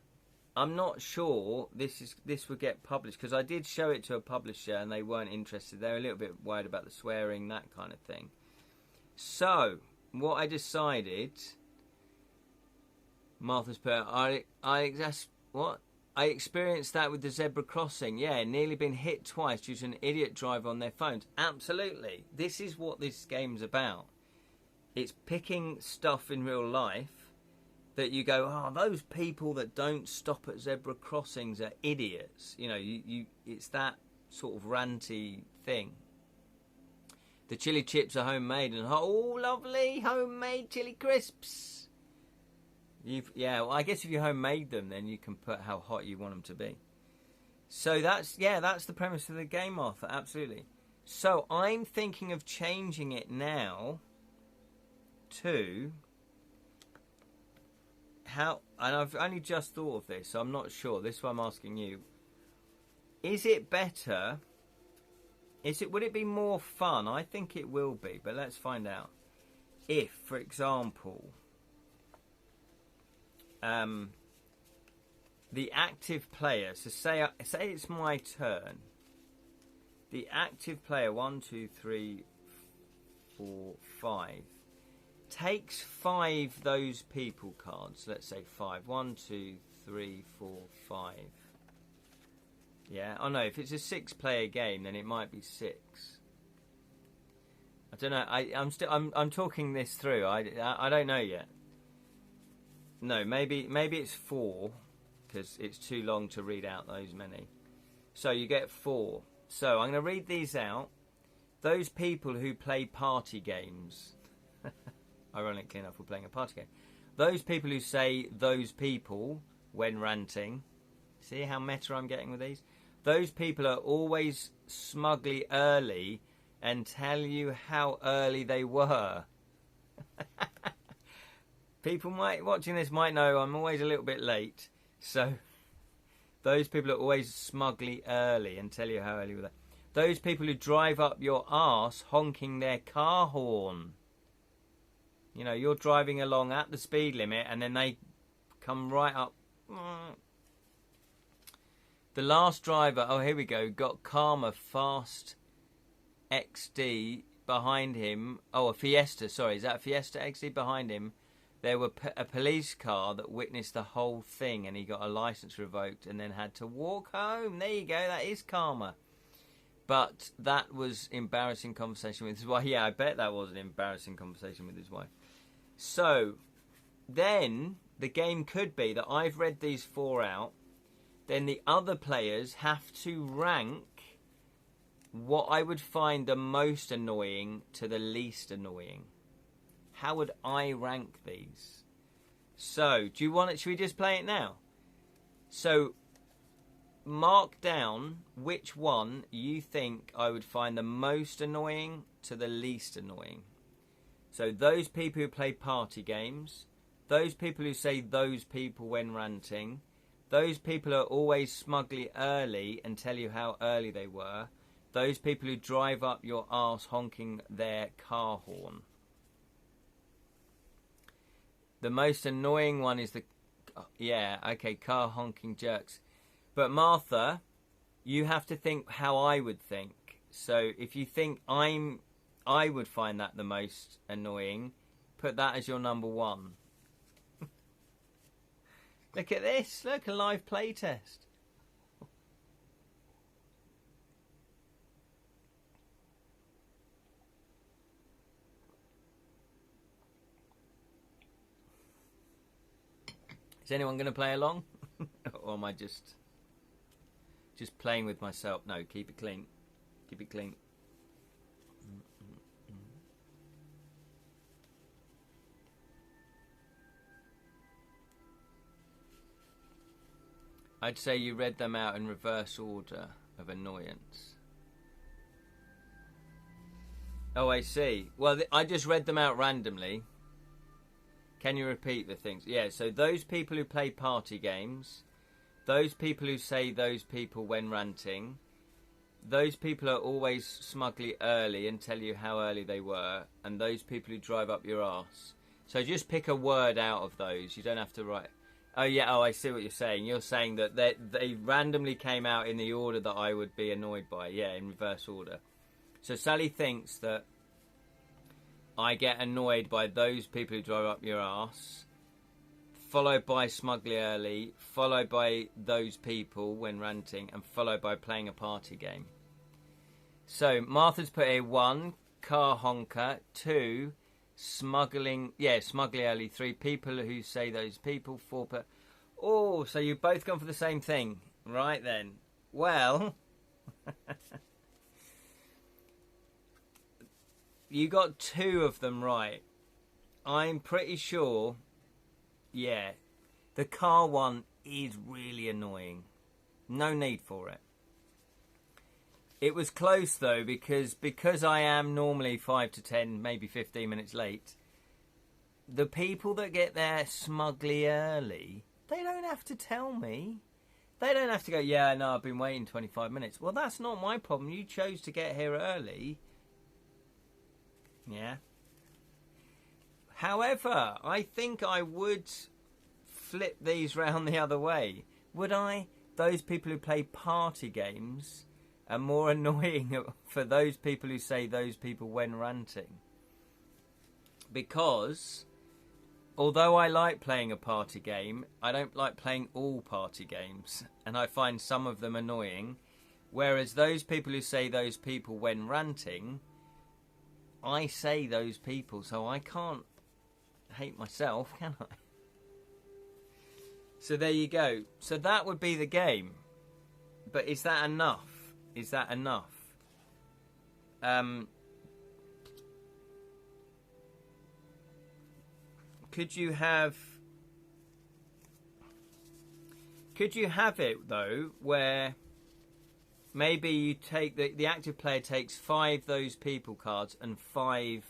I'm not sure this would get published, because I did show it to a publisher and they weren't interested. They're a little bit worried about the swearing, that kind of thing. So what I decided, Martha's put, I experienced that with the zebra crossing. Yeah, nearly been hit twice due to an idiot driver on their phones. Absolutely, this is what this game's about. It's picking stuff in real life that you go, oh, those people that don't stop at zebra crossings are idiots. You know, it's that sort of ranty thing. The chili chips are homemade, and oh, lovely homemade chili crisps. Well, I guess if you homemade them, then you can put how hot you want them to be. So that's the premise of the game, Martha. Absolutely. So I'm thinking of changing it now to how, and I've only just thought of this, so I'm not sure. This is why I'm asking you. Is it better? Would it be more fun? I think it will be, but let's find out. If, for example, the active player, so say it's my turn. The active player, 1, 2, 3, 4, 5, takes 5 those people cards. Let's say 5. 1, 2, 3, 4, 5. Yeah. Oh no, if it's a 6-player game, then it might be 6. I don't know. I'm talking this through. I don't know yet. No, maybe it's 4, because it's too long to read out those many. So you get 4. So I'm going to read these out. Those people who play party games. Ironically enough, we're playing a party game. Those people who say those people when ranting. See how meta I'm getting with these? Those people are always smugly early and tell you how early they were. People watching this might know I'm always a little bit late. So those people are always smugly early and tell you how early they were. Those people who drive up your arse honking their car horn. You know, you're driving along at the speed limit and then they come right up. The last driver, oh here we go, got Karma Fast XD behind him. Oh, a Fiesta, sorry, is that a Fiesta XD behind him? There were a police car that witnessed the whole thing and he got a license revoked and then had to walk home. There you go, that is Karma. But that was embarrassing conversation with his wife. Yeah, I bet that was an embarrassing conversation with his wife. So, then the game could be that I've read these 4 out. Then the other players have to rank what I would find the most annoying to the least annoying. How would I rank these? So, do you want it? Should we just play it now? So, mark down which one you think I would find the most annoying to the least annoying. So those people who play party games, those people who say those people when ranting, those people who are always smugly early and tell you how early they were, those people who drive up your arse honking their car horn. The most annoying one is car honking jerks. But Martha, you have to think how I would think. So if you think I would find that the most annoying, put that as your number 1. Look at this. Look, a live playtest. Is anyone going to play along? Or am I just playing with myself? No, keep it clean. Keep it clean. I'd say you read them out in reverse order of annoyance. Oh, I see. Well, I just read them out randomly. Can you repeat the things? Yeah, so those people who play party games, those people who say those people when ranting, those people are always smugly early and tell you how early they were, and those people who drive up your arse. So just pick a word out of those. You don't have to write... Oh, yeah, I see what you're saying. You're saying that they randomly came out in the order that I would be annoyed by. Yeah, in reverse order. So Sally thinks that I get annoyed by those people who drive up your arse, followed by smugly early, followed by those people when ranting, and followed by playing a party game. So Martha's put here 1, car honker, 2, smugly early, 3, people who say those people, 4, oh, so you've both gone for the same thing. Right then. Well, you got 2 of them right. I'm pretty sure, yeah, the car one is really annoying. No need for it. It was close though, because I am normally 5 to 10, maybe 15 minutes late. The people that get there smugly early, they don't have to tell me. They don't have to go, yeah, no, I've been waiting 25 minutes. Well, that's not my problem. You chose to get here early. Yeah. However, I think I would flip these round the other way. Would I? Those people who play party games are more annoying for those people who say those people when ranting. Because although I like playing a party game, I don't like playing all party games, and I find some of them annoying. Whereas those people who say those people when ranting, I say those people, so I can't hate myself, can I? So there you go. So that would be the game. But is that enough? Is that enough? Could you have it though where maybe you take the active player takes 5 those people cards and 5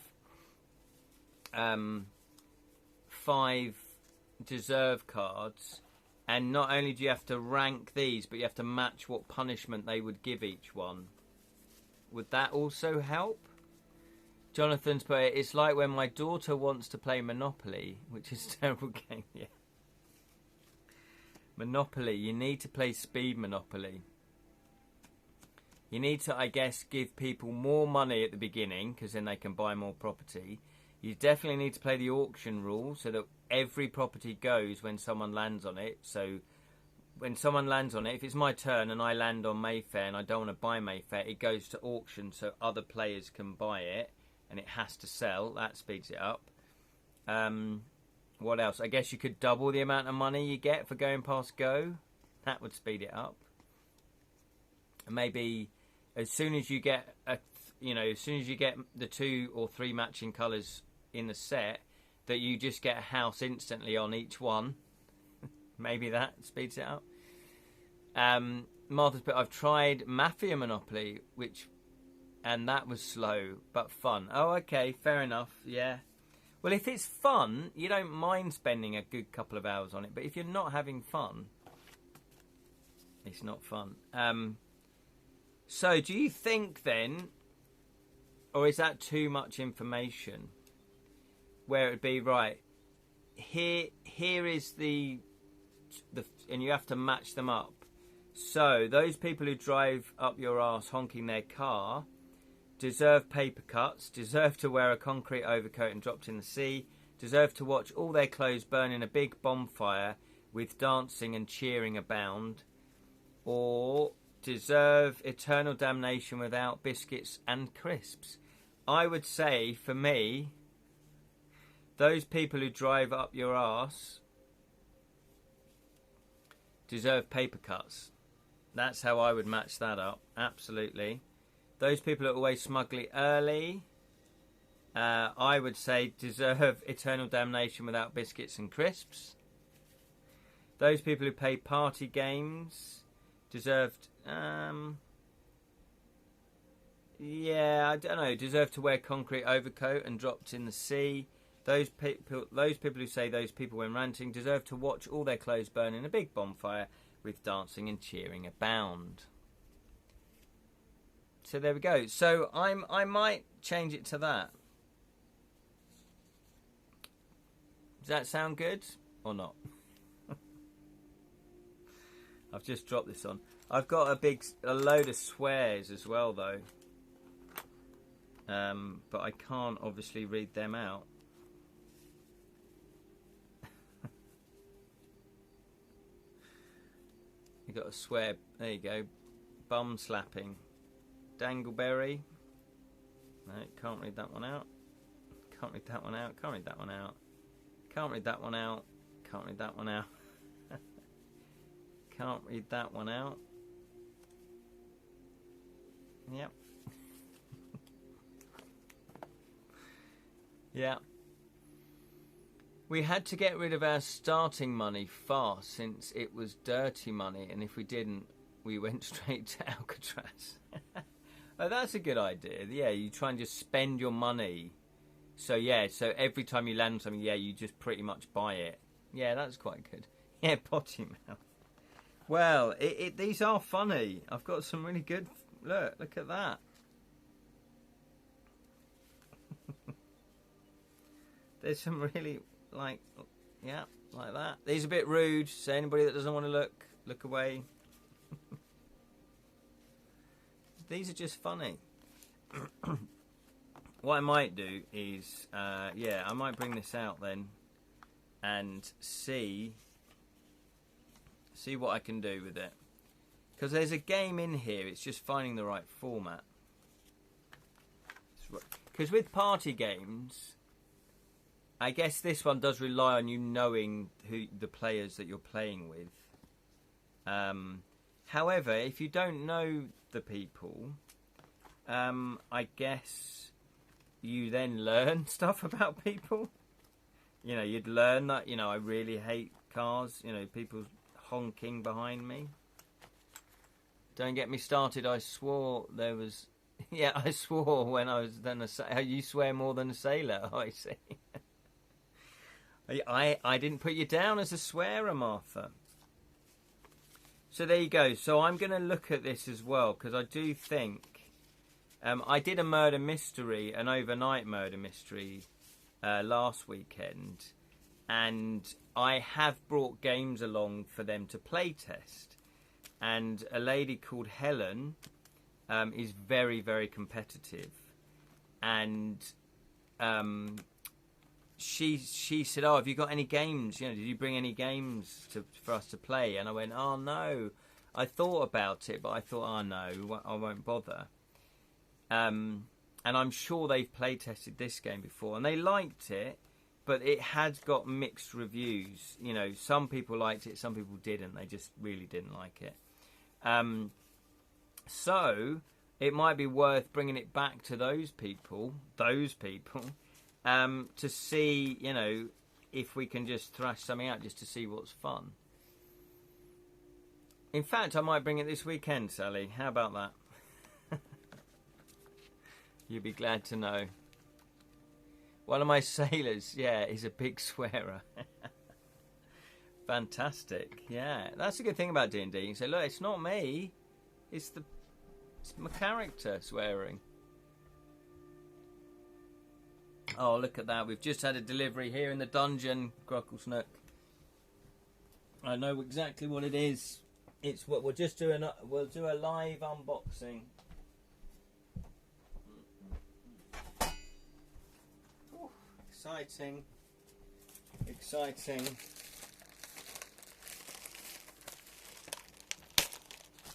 deserve cards, and not only do you have to rank these, but you have to match what punishment they would give each one. Would that also help? Jonathan's put it, it's like when my daughter wants to play Monopoly, which is a terrible game. Yeah. Monopoly, you need to play speed Monopoly. You need to, I guess, give people more money at the beginning, because then they can buy more property. You definitely need to play the auction rule, so that every property goes when someone lands on it. So when someone lands on it, if it's my turn and I land on Mayfair and I don't want to buy Mayfair, it goes to auction so other players can buy it, and it has to sell. That speeds it up. What else? I guess you could double the amount of money you get for going past go. That would speed it up. And maybe as soon as you get as soon as you get the 2 or 3 matching colours in the set, that you just get a house instantly on each one. Maybe that speeds it up. Martha's put, I've tried Mafia Monopoly, and that was slow but fun. Oh, okay, fair enough. Yeah. Well, if it's fun, you don't mind spending a good couple of hours on it. But if you're not having fun, it's not fun. So, do you think then, or is that too much information? Where it would be right. Here is the, and you have to match them up. So those people who drive up your arse honking their car deserve paper cuts, deserve to wear a concrete overcoat and dropped in the sea, deserve to watch all their clothes burn in a big bonfire, with dancing and cheering abound, or deserve eternal damnation without biscuits and crisps? I would say, for me, those people who drive up your arse deserve paper cuts. That's how I would match that up. Absolutely. Those people who are always smugly early, I would say deserve eternal damnation without biscuits and crisps. Those people who play party games deserved, yeah, I don't know, deserve to wear concrete overcoat and dropped in the sea. Those people who say those people when ranting deserve to watch all their clothes burn in a big bonfire with dancing and cheering abound. So there we go. So I might change it to that. Does that sound good or not? I've just dropped this on. I've got a load of swears as well though. But I can't obviously read them out. You got a swear. There you go. Bum slapping. Dangleberry. No, can't read that one out. Can't read that one out. Can't read that one out. Can't read that one out. Can't read that one out. Can't read that one out. Yep. Yeah. We had to get rid of our starting money fast since it was dirty money, and if we didn't, we went straight to Alcatraz. Oh, that's a good idea. Yeah, you try and just spend your money. So yeah, so every time you land something, yeah, you just pretty much buy it. Yeah, that's quite good. Yeah, potty mouth. Well, these are funny. I've got some really good... Look at that. There's some really, like, yeah, like that. These are a bit rude, so anybody that doesn't want to look away. These are just funny. What I might do is, yeah, I might bring this out then and see what I can do with it. Because there's a game in here, it's just finding the right format. Because with party games, I guess this one does rely on you knowing who the players that you're playing with. However, if you don't know the people, I guess you then learn stuff about people. You know, you'd learn that, you know, I really hate cars, you know, people honking behind me. Don't get me started, I swore there was... Yeah, I swore when I was then a sailor. You swear more than a sailor, I see. I didn't put you down as a swearer, Martha. So there you go. So I'm going to look at this as well, because I do think... I did a murder mystery, an overnight murder mystery, last weekend. And I have brought games along for them to play test. And a lady called Helen is very, very competitive. And she said, "Oh, have you got any games? You know, did you bring any games for us to play?" And I went, "Oh no, I thought about it, but I thought, oh no, I won't bother." And I'm sure they've play tested this game before, and they liked it, but it had got mixed reviews. You know, some people liked it, some people didn't. They just really didn't like it. So it might be worth bringing it back to those people, to see, you know, if we can just thrash something out just to see what's fun. In fact, I might bring it this weekend, Sally. How about that? You'll be glad to know. One of my sailors, yeah, is a big swearer. Fantastic. Yeah, that's a good thing about D&D. You can say, look, it's not me. It's my character swearing. Oh, look at that. We've just had a delivery here in the dungeon, Grocklesnook. I know exactly what it is. It's what we'll just do. We'll do a live unboxing. Ooh, exciting. Exciting.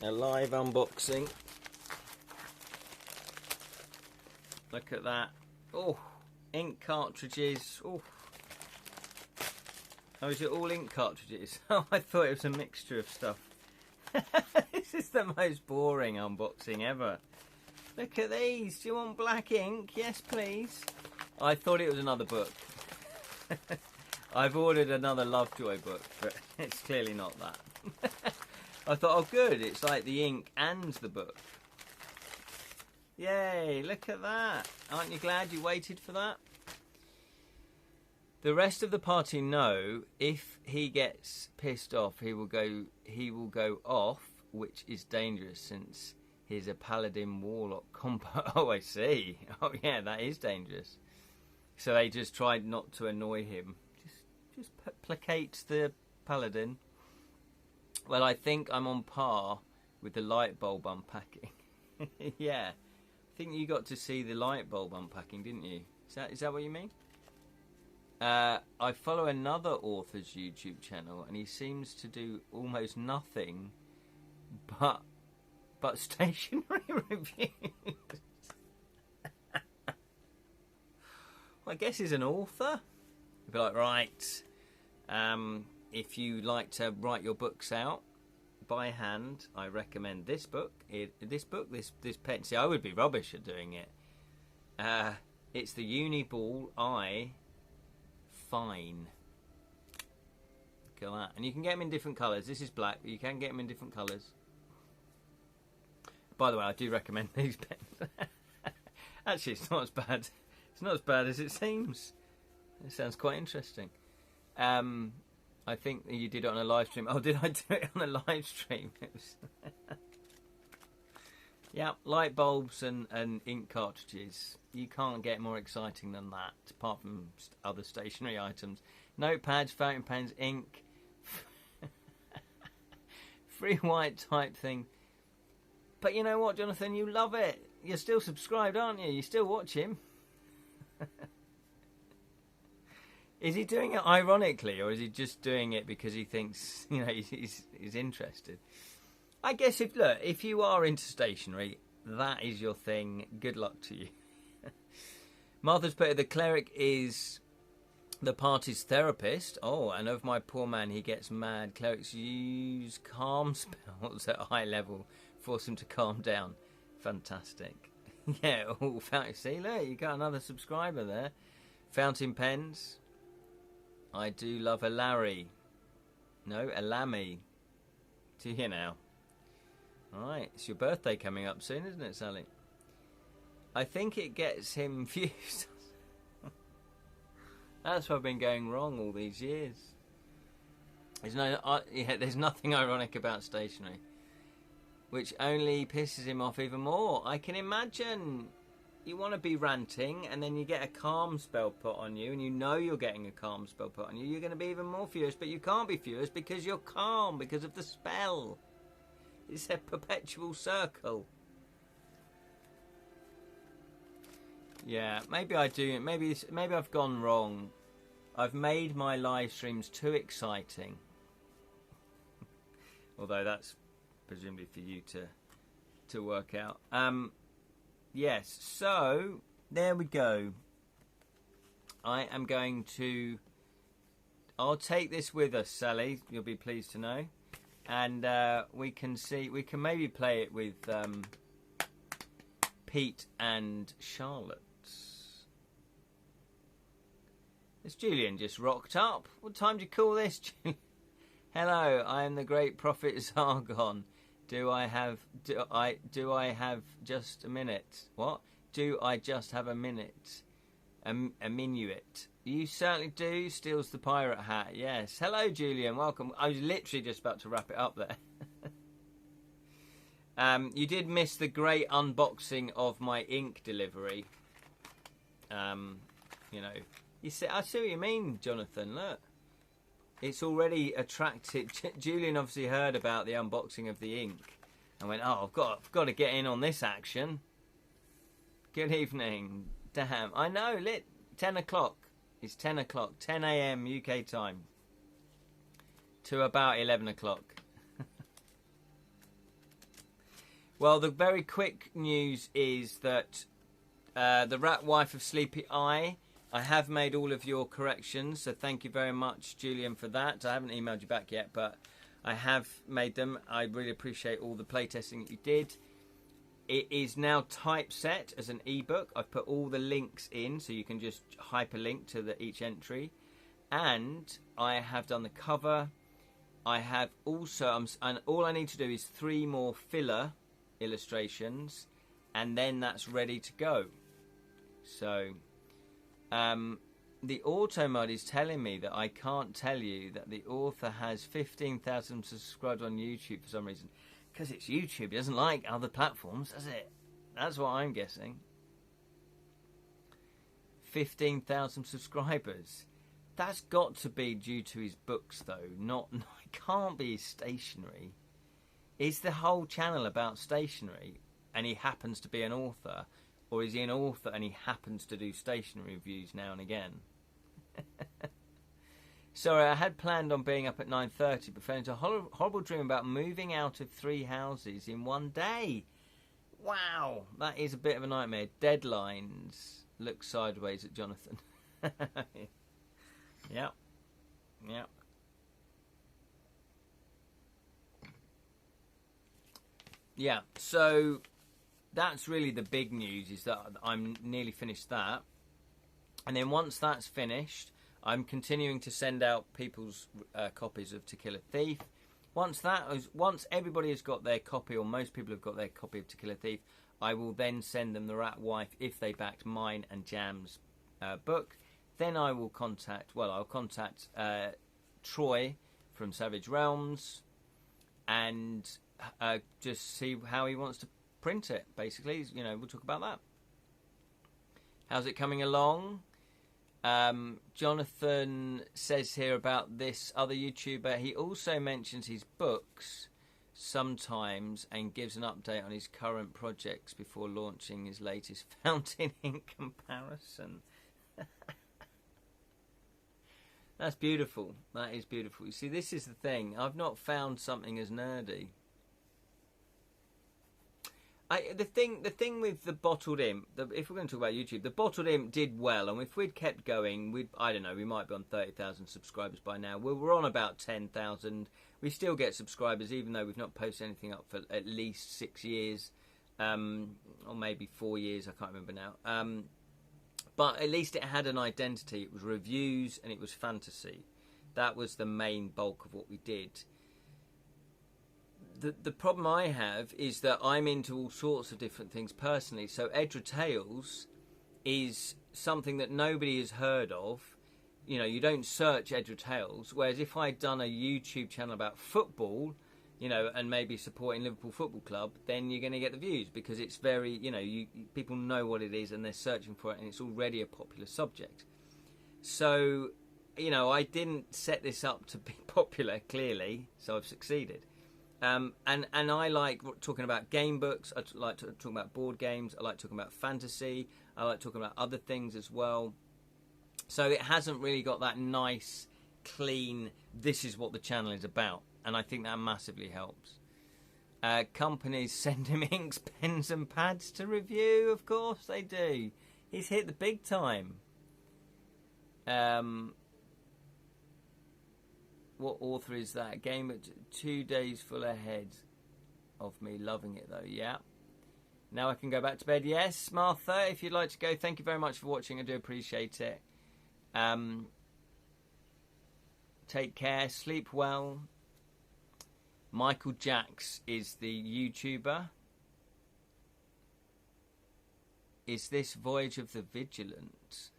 A live unboxing. Look at that. Oh, ink cartridges. Oh. Oh, is it all ink cartridges? Oh, I thought it was a mixture of stuff. This is the most boring unboxing ever. Look at these. Do you want black ink? Yes, please. I thought it was another book. I've ordered another Lovejoy book, but it's clearly not that. I thought, oh good, it's like the ink and the book. Yay, look at that. Aren't you glad you waited for that? The rest of the party know if he gets pissed off, he will go off, which is dangerous since he's a paladin warlock combo. Oh, I see. Oh yeah, that is dangerous. So they just tried not to annoy him. Just placate the paladin. Well, I think I'm on par with the light bulb unpacking. Yeah, I think you got to see the light bulb unpacking, didn't you? Is that what you mean? I follow another author's YouTube channel, and he seems to do almost nothing but stationery reviews. Well, I guess he's an author. He'd be like, right, if you like to write your books out by hand, I recommend this book. This pen. See, I would be rubbish at doing it. It's the Uniball Eye Fine. Look at that. And you can get them in different colours. This is black, but you can get them in different colours. By the way, I do recommend these pens. Actually, it's not as bad. It's not as bad as it seems. It sounds quite interesting. I think you did it on a live stream. Oh, did I do it on a live stream? It was yeah, light bulbs and ink cartridges. You can't get more exciting than that, apart from other stationery items. Notepads, fountain pens, ink. Free white type thing. But you know what, Jonathan? You love it. You're still subscribed, aren't you? You still watch him. Is he doing it ironically, or is he just doing it because he thinks, you know, he's interested? I guess if you are into stationery, that is your thing. Good luck to you. Martha's put it, the cleric is the party's therapist. Oh, and of my poor man, he gets mad. Clerics use calm spells at high level, force him to calm down. Fantastic. Yeah, oh, see, look, you got another subscriber there. Fountain pens. I do love a Larry. No, a Lammy. To you now. Alright, it's your birthday coming up soon, isn't it, Sally? I think it gets him views. That's what I've been going wrong all these years. There's nothing ironic about stationery, which only pisses him off even more. I can imagine you want to be ranting, and then you get a calm spell put on you, and you know you're getting a calm spell put on you. You're going to be even more furious, but you can't be furious because you're calm because of the spell. It's a perpetual circle. Yeah, maybe I do. Maybe I've gone wrong. I've made my live streams too exciting. Although that's presumably for you to work out. Yes, so there we go. I am going to... I'll take this with us, Sally. You'll be pleased to know. And we can maybe play it with Pete and Charlotte. Has Julian just rocked up? What time do you call this? Hello, I am the great prophet Zargon. Do I have just a minute? What? Do I just have a minute? A minuet. You certainly do. Steals the pirate hat. Yes. Hello, Julian. Welcome. I was literally just about to wrap it up there. You did miss the great unboxing of my ink delivery. You know, I see what you mean, Jonathan. Look, it's already attracted. Julian obviously heard about the unboxing of the ink and went, "Oh, I've got to get in on this action." Good evening. Damn, I know. 10 o'clock. It's 10 o'clock, 10 a.m. UK time to about 11 o'clock. Well, the very quick news is that the Rat Wife of Sleepy Eye, I have made all of your corrections, so thank you very much, Julian, for that. I haven't emailed you back yet, but I have made them. I really appreciate all the playtesting that you did. It is now typeset as an ebook. I've put all the links in, so you can just hyperlink to each entry. And I have done the cover. I have also, and all I need to do is 3 more filler illustrations, and then that's ready to go. So, the auto mod is telling me that I can't tell you that the author has 15,000 subscribers on YouTube for some reason. Because it's YouTube, it doesn't like other platforms, does it? That's what I'm guessing. 15,000 subscribers. That's got to be due to his books, though. It can't be his stationery. Is the whole channel about stationery, and he happens to be an author, or is he an author and he happens to do stationery reviews now and again? Sorry, I had planned on being up at 9:30, but fell into a horrible dream about moving out of 3 houses in one day. Wow, that is a bit of a nightmare. Deadlines. Look sideways at Jonathan. Yep. Yep. Yeah, so that's really the big news, is that I'm nearly finished that. And then once that's finished, I'm continuing to send out people's copies of To Kill a Thief. Once everybody has got their copy, or most people have got their copy of To Kill a Thief, I will then send them the Rat Wife if they backed mine and Jam's book. Then I will contact Troy from Savage Realms and just see how he wants to print it. Basically, we'll talk about that. How's it coming along? Jonathan says here about this other YouTuber. He also mentions his books sometimes and gives an update on his current projects before launching his latest Fountain Ink comparison. That's beautiful. That is beautiful. You see, this is the thing. I've not found something as nerdy. The thing with the Bottled Imp, if we're going to talk about YouTube, the Bottled Imp did well, and if we'd kept going, I don't know, we might be on 30,000 subscribers by now. We're on about 10,000. We still get subscribers, even though we've not posted anything up for at least 6 years, or maybe 4 years. I can't remember now. But at least it had an identity. It was reviews and it was fantasy. That was the main bulk of what we did. The problem I have is that I'm into all sorts of different things personally. So Edra Tales is something that nobody has heard of. You don't search Edra Tales. Whereas if I'd done a YouTube channel about football, and maybe supporting Liverpool Football Club, then you're going to get the views, because it's very, people know what it is and they're searching for it, and it's already a popular subject. So, I didn't set this up to be popular, clearly, so I've succeeded. And I like talking about game books. I like talking about board games. I like talking about fantasy. I like talking about other things as well. So it hasn't really got that nice, clean, this is what the channel is about. And I think that massively helps. Companies send him inks, pens and pads to review. Of course they do. He's hit the big time. What author is that? Game at 2 days full ahead of me. Loving it though. Yeah. Now I can go back to bed. Yes, Martha, if you'd like to go. Thank you very much for watching. I do appreciate it. Take care. Sleep well. Michael Jacks is the YouTuber. Is this Voyage of the Vigilant?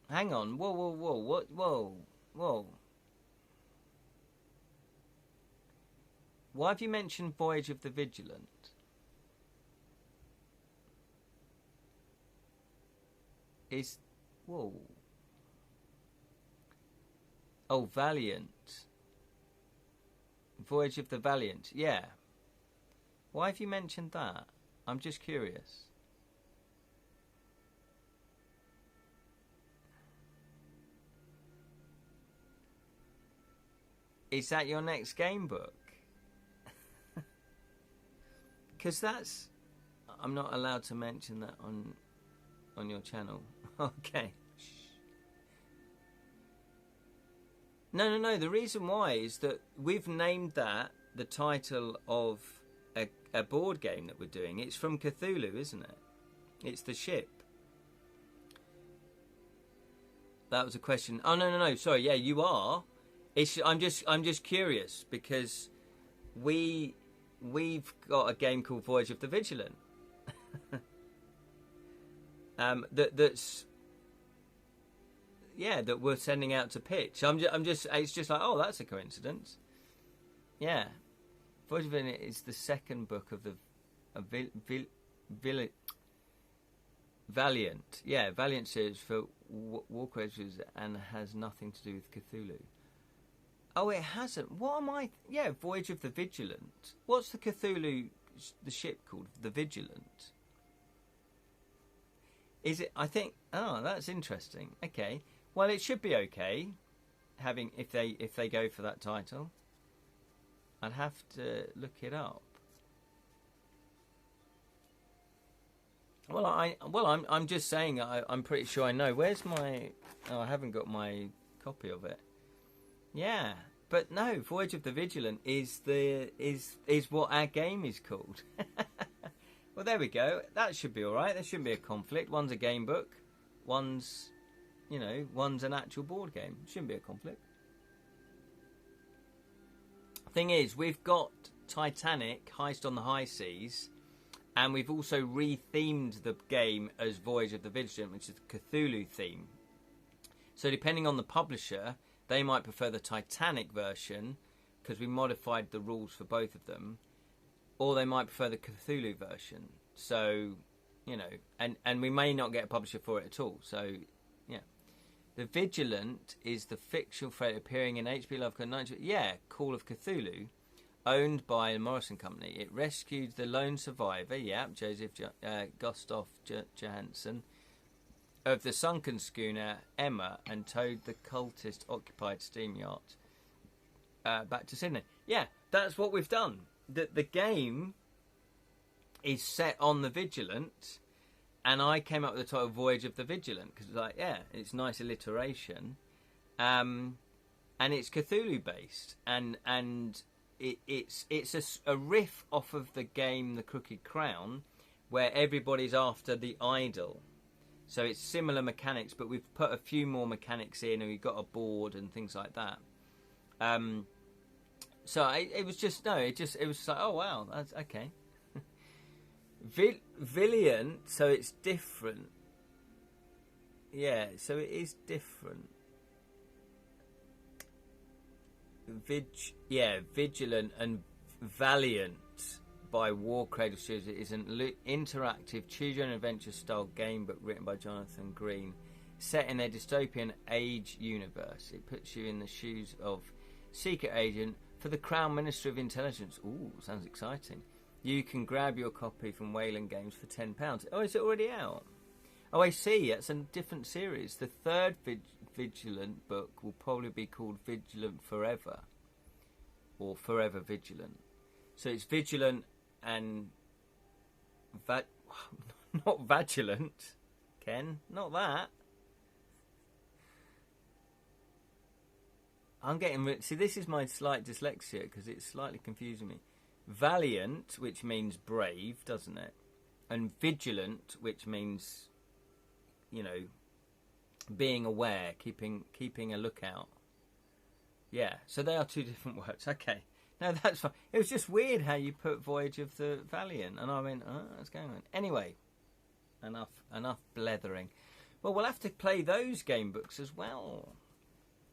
Hang on. Whoa, whoa, whoa. What? Whoa. Whoa. Why have you mentioned Voyage of the Vigilant? Whoa. Oh, Valiant. Voyage of the Valiant. Yeah. Why have you mentioned that? I'm just curious. Is that your next game book? Because that's... I'm not allowed to mention that on your channel. Okay. No. The reason why is that we've named that the title of a board game that we're doing. It's from Cthulhu, isn't it? It's the ship. That was a question. Oh no. Sorry. Yeah, you are. I'm just curious because we've got a game called Voyage of the Vigilant. That's that we're sending out to pitch. It's just like, oh, that's a coincidence. Yeah, Voyage of the Vigilant is the second book of the Valiant. Yeah, Valiant series for Loquacious and has nothing to do with Cthulhu. Oh, it hasn't. What am I? Yeah, Voyage of the Vigilant. What's the Cthulhu, the ship called? The Vigilant. Is it? I think. Oh, that's interesting. Okay. Well, it should be okay. Having if they go for that title, I'd have to look it up. Well, I'm just saying. I'm pretty sure I know. Where's my? Oh, I haven't got my copy of it. Yeah, but no. Voyage of the Vigilant is what our game is called. Well, there we go. That should be all right. There shouldn't be a conflict. One's a game book. One's an actual board game. Shouldn't be a conflict. Thing is, we've got Titanic, Heist on the High Seas, and we've also rethemed the game as Voyage of the Vigilant, which is the Cthulhu theme. So depending on the publisher, they might prefer the Titanic version because we modified the rules for both of them, or they might prefer the Cthulhu version. So, and we may not get a publisher for it at all. So, yeah. The Vigilant is the fictional threat appearing in H.P. Lovecraft. Call of Cthulhu, owned by the Morrison Company. It rescued the lone survivor, Joseph Gustav Johansson, of the sunken schooner Emma and towed the cultist-occupied steam yacht back to Sydney. Yeah, that's what we've done. The game is set on the Vigilant, and I came up with the title Voyage of the Vigilant because it's like, it's nice alliteration, and it's Cthulhu based, and it's a riff off of the game The Crooked Crown, where everybody's after the idol. So it's similar mechanics, but we've put a few more mechanics in, and we've got a board and things like that. So it was just like, oh wow, that's okay. Valiant, so it's different. Yeah, so it is different. Vigilant and Valiant by War Cradle Studios is an interactive choose your own adventure style game book written by Jonathan Green, set in a dystopian age universe. It puts you in the shoes of secret agent for the Crown Ministry of Intelligence. Ooh, sounds exciting. You can grab your copy from Wayland Games for £10. Oh, is it already out? Oh, I see. It's a different series. The third Vigilant book will probably be called Vigilant Forever, or Forever Vigilant. So it's Vigilant and not Vigilant, Ken. Not that. I'm getting... See, this is my slight dyslexia because it's slightly confusing me. Valiant, which means brave, doesn't it? And Vigilant, which means, being aware, keeping a lookout. Yeah, so they are two different words. Okay. No, that's fine. It was just weird how you put Voyage of the Valiant, and I went, oh, what's going on? Anyway, enough blethering. Well, we'll have to play those game books as well,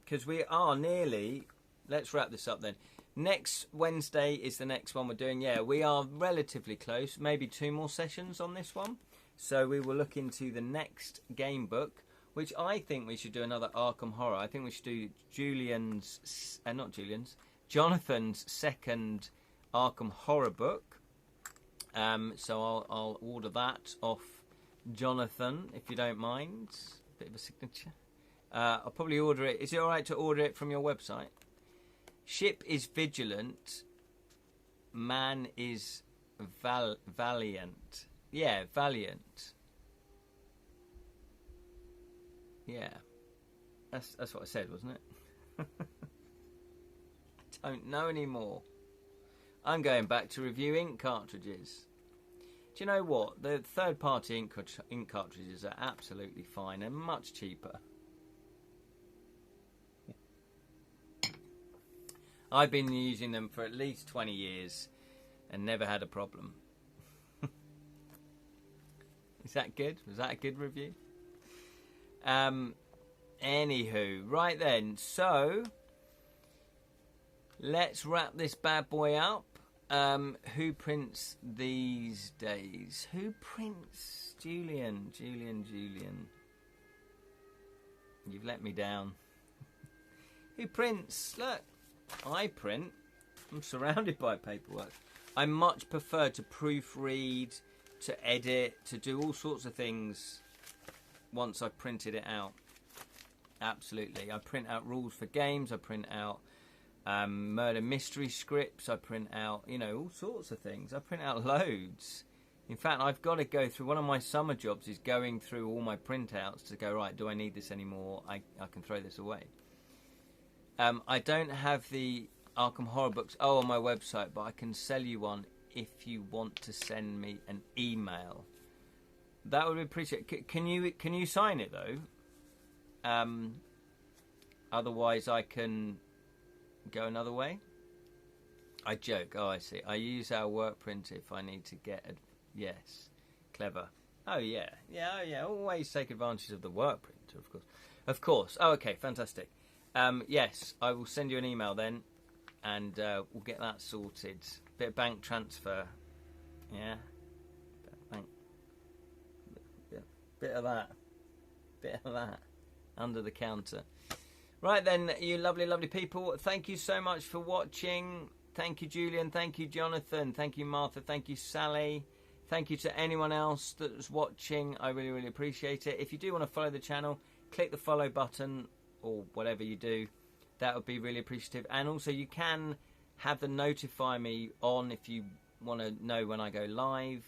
because we are nearly... Let's wrap this up then. Next Wednesday is the next one we're doing. Yeah, we are relatively close. Maybe 2 more sessions on this one. So we will look into the next game book, which I think we should do another Arkham Horror. I think we should do Jonathan's second Arkham Horror book. So I'll order that off Jonathan, if you don't mind. Bit of a signature. I'll probably order it. Is it all right to order it from your website? Ship is vigilant. Man is valiant. Yeah, valiant. Yeah. That's what I said, wasn't it? I don't know anymore. I'm going back to review ink cartridges. Do you know what? The third-party ink cartridges are absolutely fine and much cheaper. I've been using them for at least 20 years and never had a problem. Is that good? Was that a good review? Anywho, right then. So, let's wrap this bad boy up. Who prints these days? Who prints? Julian. You've let me down. Who prints? Look, I print. I'm surrounded by paperwork. I much prefer to proofread, to edit, to do all sorts of things once I've printed it out. Absolutely. I print out rules for games. I print out murder mystery scripts. I print out, all sorts of things. I print out loads. In fact, I've got to go through, one of my summer jobs is going through all my printouts to go, right, do I need this anymore? I can throw this away. I don't have the Arkham Horror books on my website, but I can sell you one if you want to send me an email. That would be appreciated. Can you sign it though? Otherwise I can go another way. I joke. Oh, I see. I use our work printer if I need to get yes, clever. Oh yeah. Always take advantage of the work printer, of course. Oh, okay, fantastic. Yes, I will send you an email then, and we'll get that sorted. Bit of bank transfer. Yeah. Bit of that. Under the counter. Right then, you lovely, lovely people. Thank you so much for watching. Thank you, Julian. Thank you, Jonathan. Thank you, Martha. Thank you, Sally. Thank you to anyone else that's watching. I really, really appreciate it. If you do want to follow the channel, click the follow button or whatever you do. That would be really appreciative. And also, you can have the notify me on if you want to know when I go live.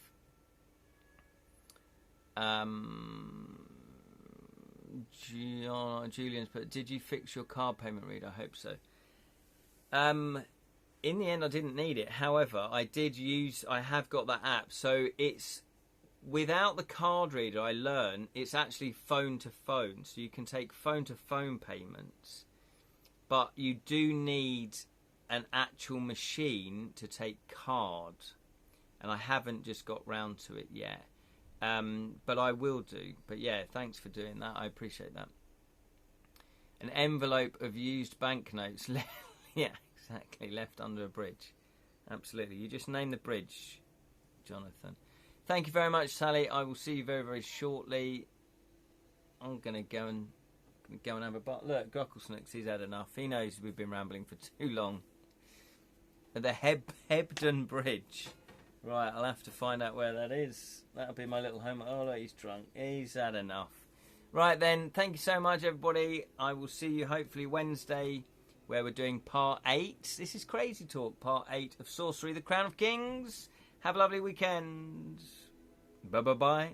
Julian's put, did you fix your card payment reader? I hope so. In the end, I didn't need it. However, I have got that app. So it's, without the card reader, I learn it's actually phone to phone. So you can take phone to phone payments. But you do need an actual machine to take card. And I haven't just got round to it yet. But I will do. But yeah, thanks for doing that. I appreciate that. An envelope of used banknotes. Yeah, exactly. Left under a bridge. Absolutely. You just name the bridge, Jonathan. Thank you very much, Sally. I will see you very, very shortly. I'm going to go and have a bite. Look, Grocklesnooks, he's had enough. He knows we've been rambling for too long. At the Hebden Bridge. Right, I'll have to find out where that is. That'll be my little home. Oh, look, he's drunk. He's had enough. Right then, thank you so much, everybody. I will see you hopefully Wednesday, where we're doing part 8. This is Crazy Talk, part 8 of Sorcery, the Crown of Kings. Have a lovely weekend. Bye-bye-bye.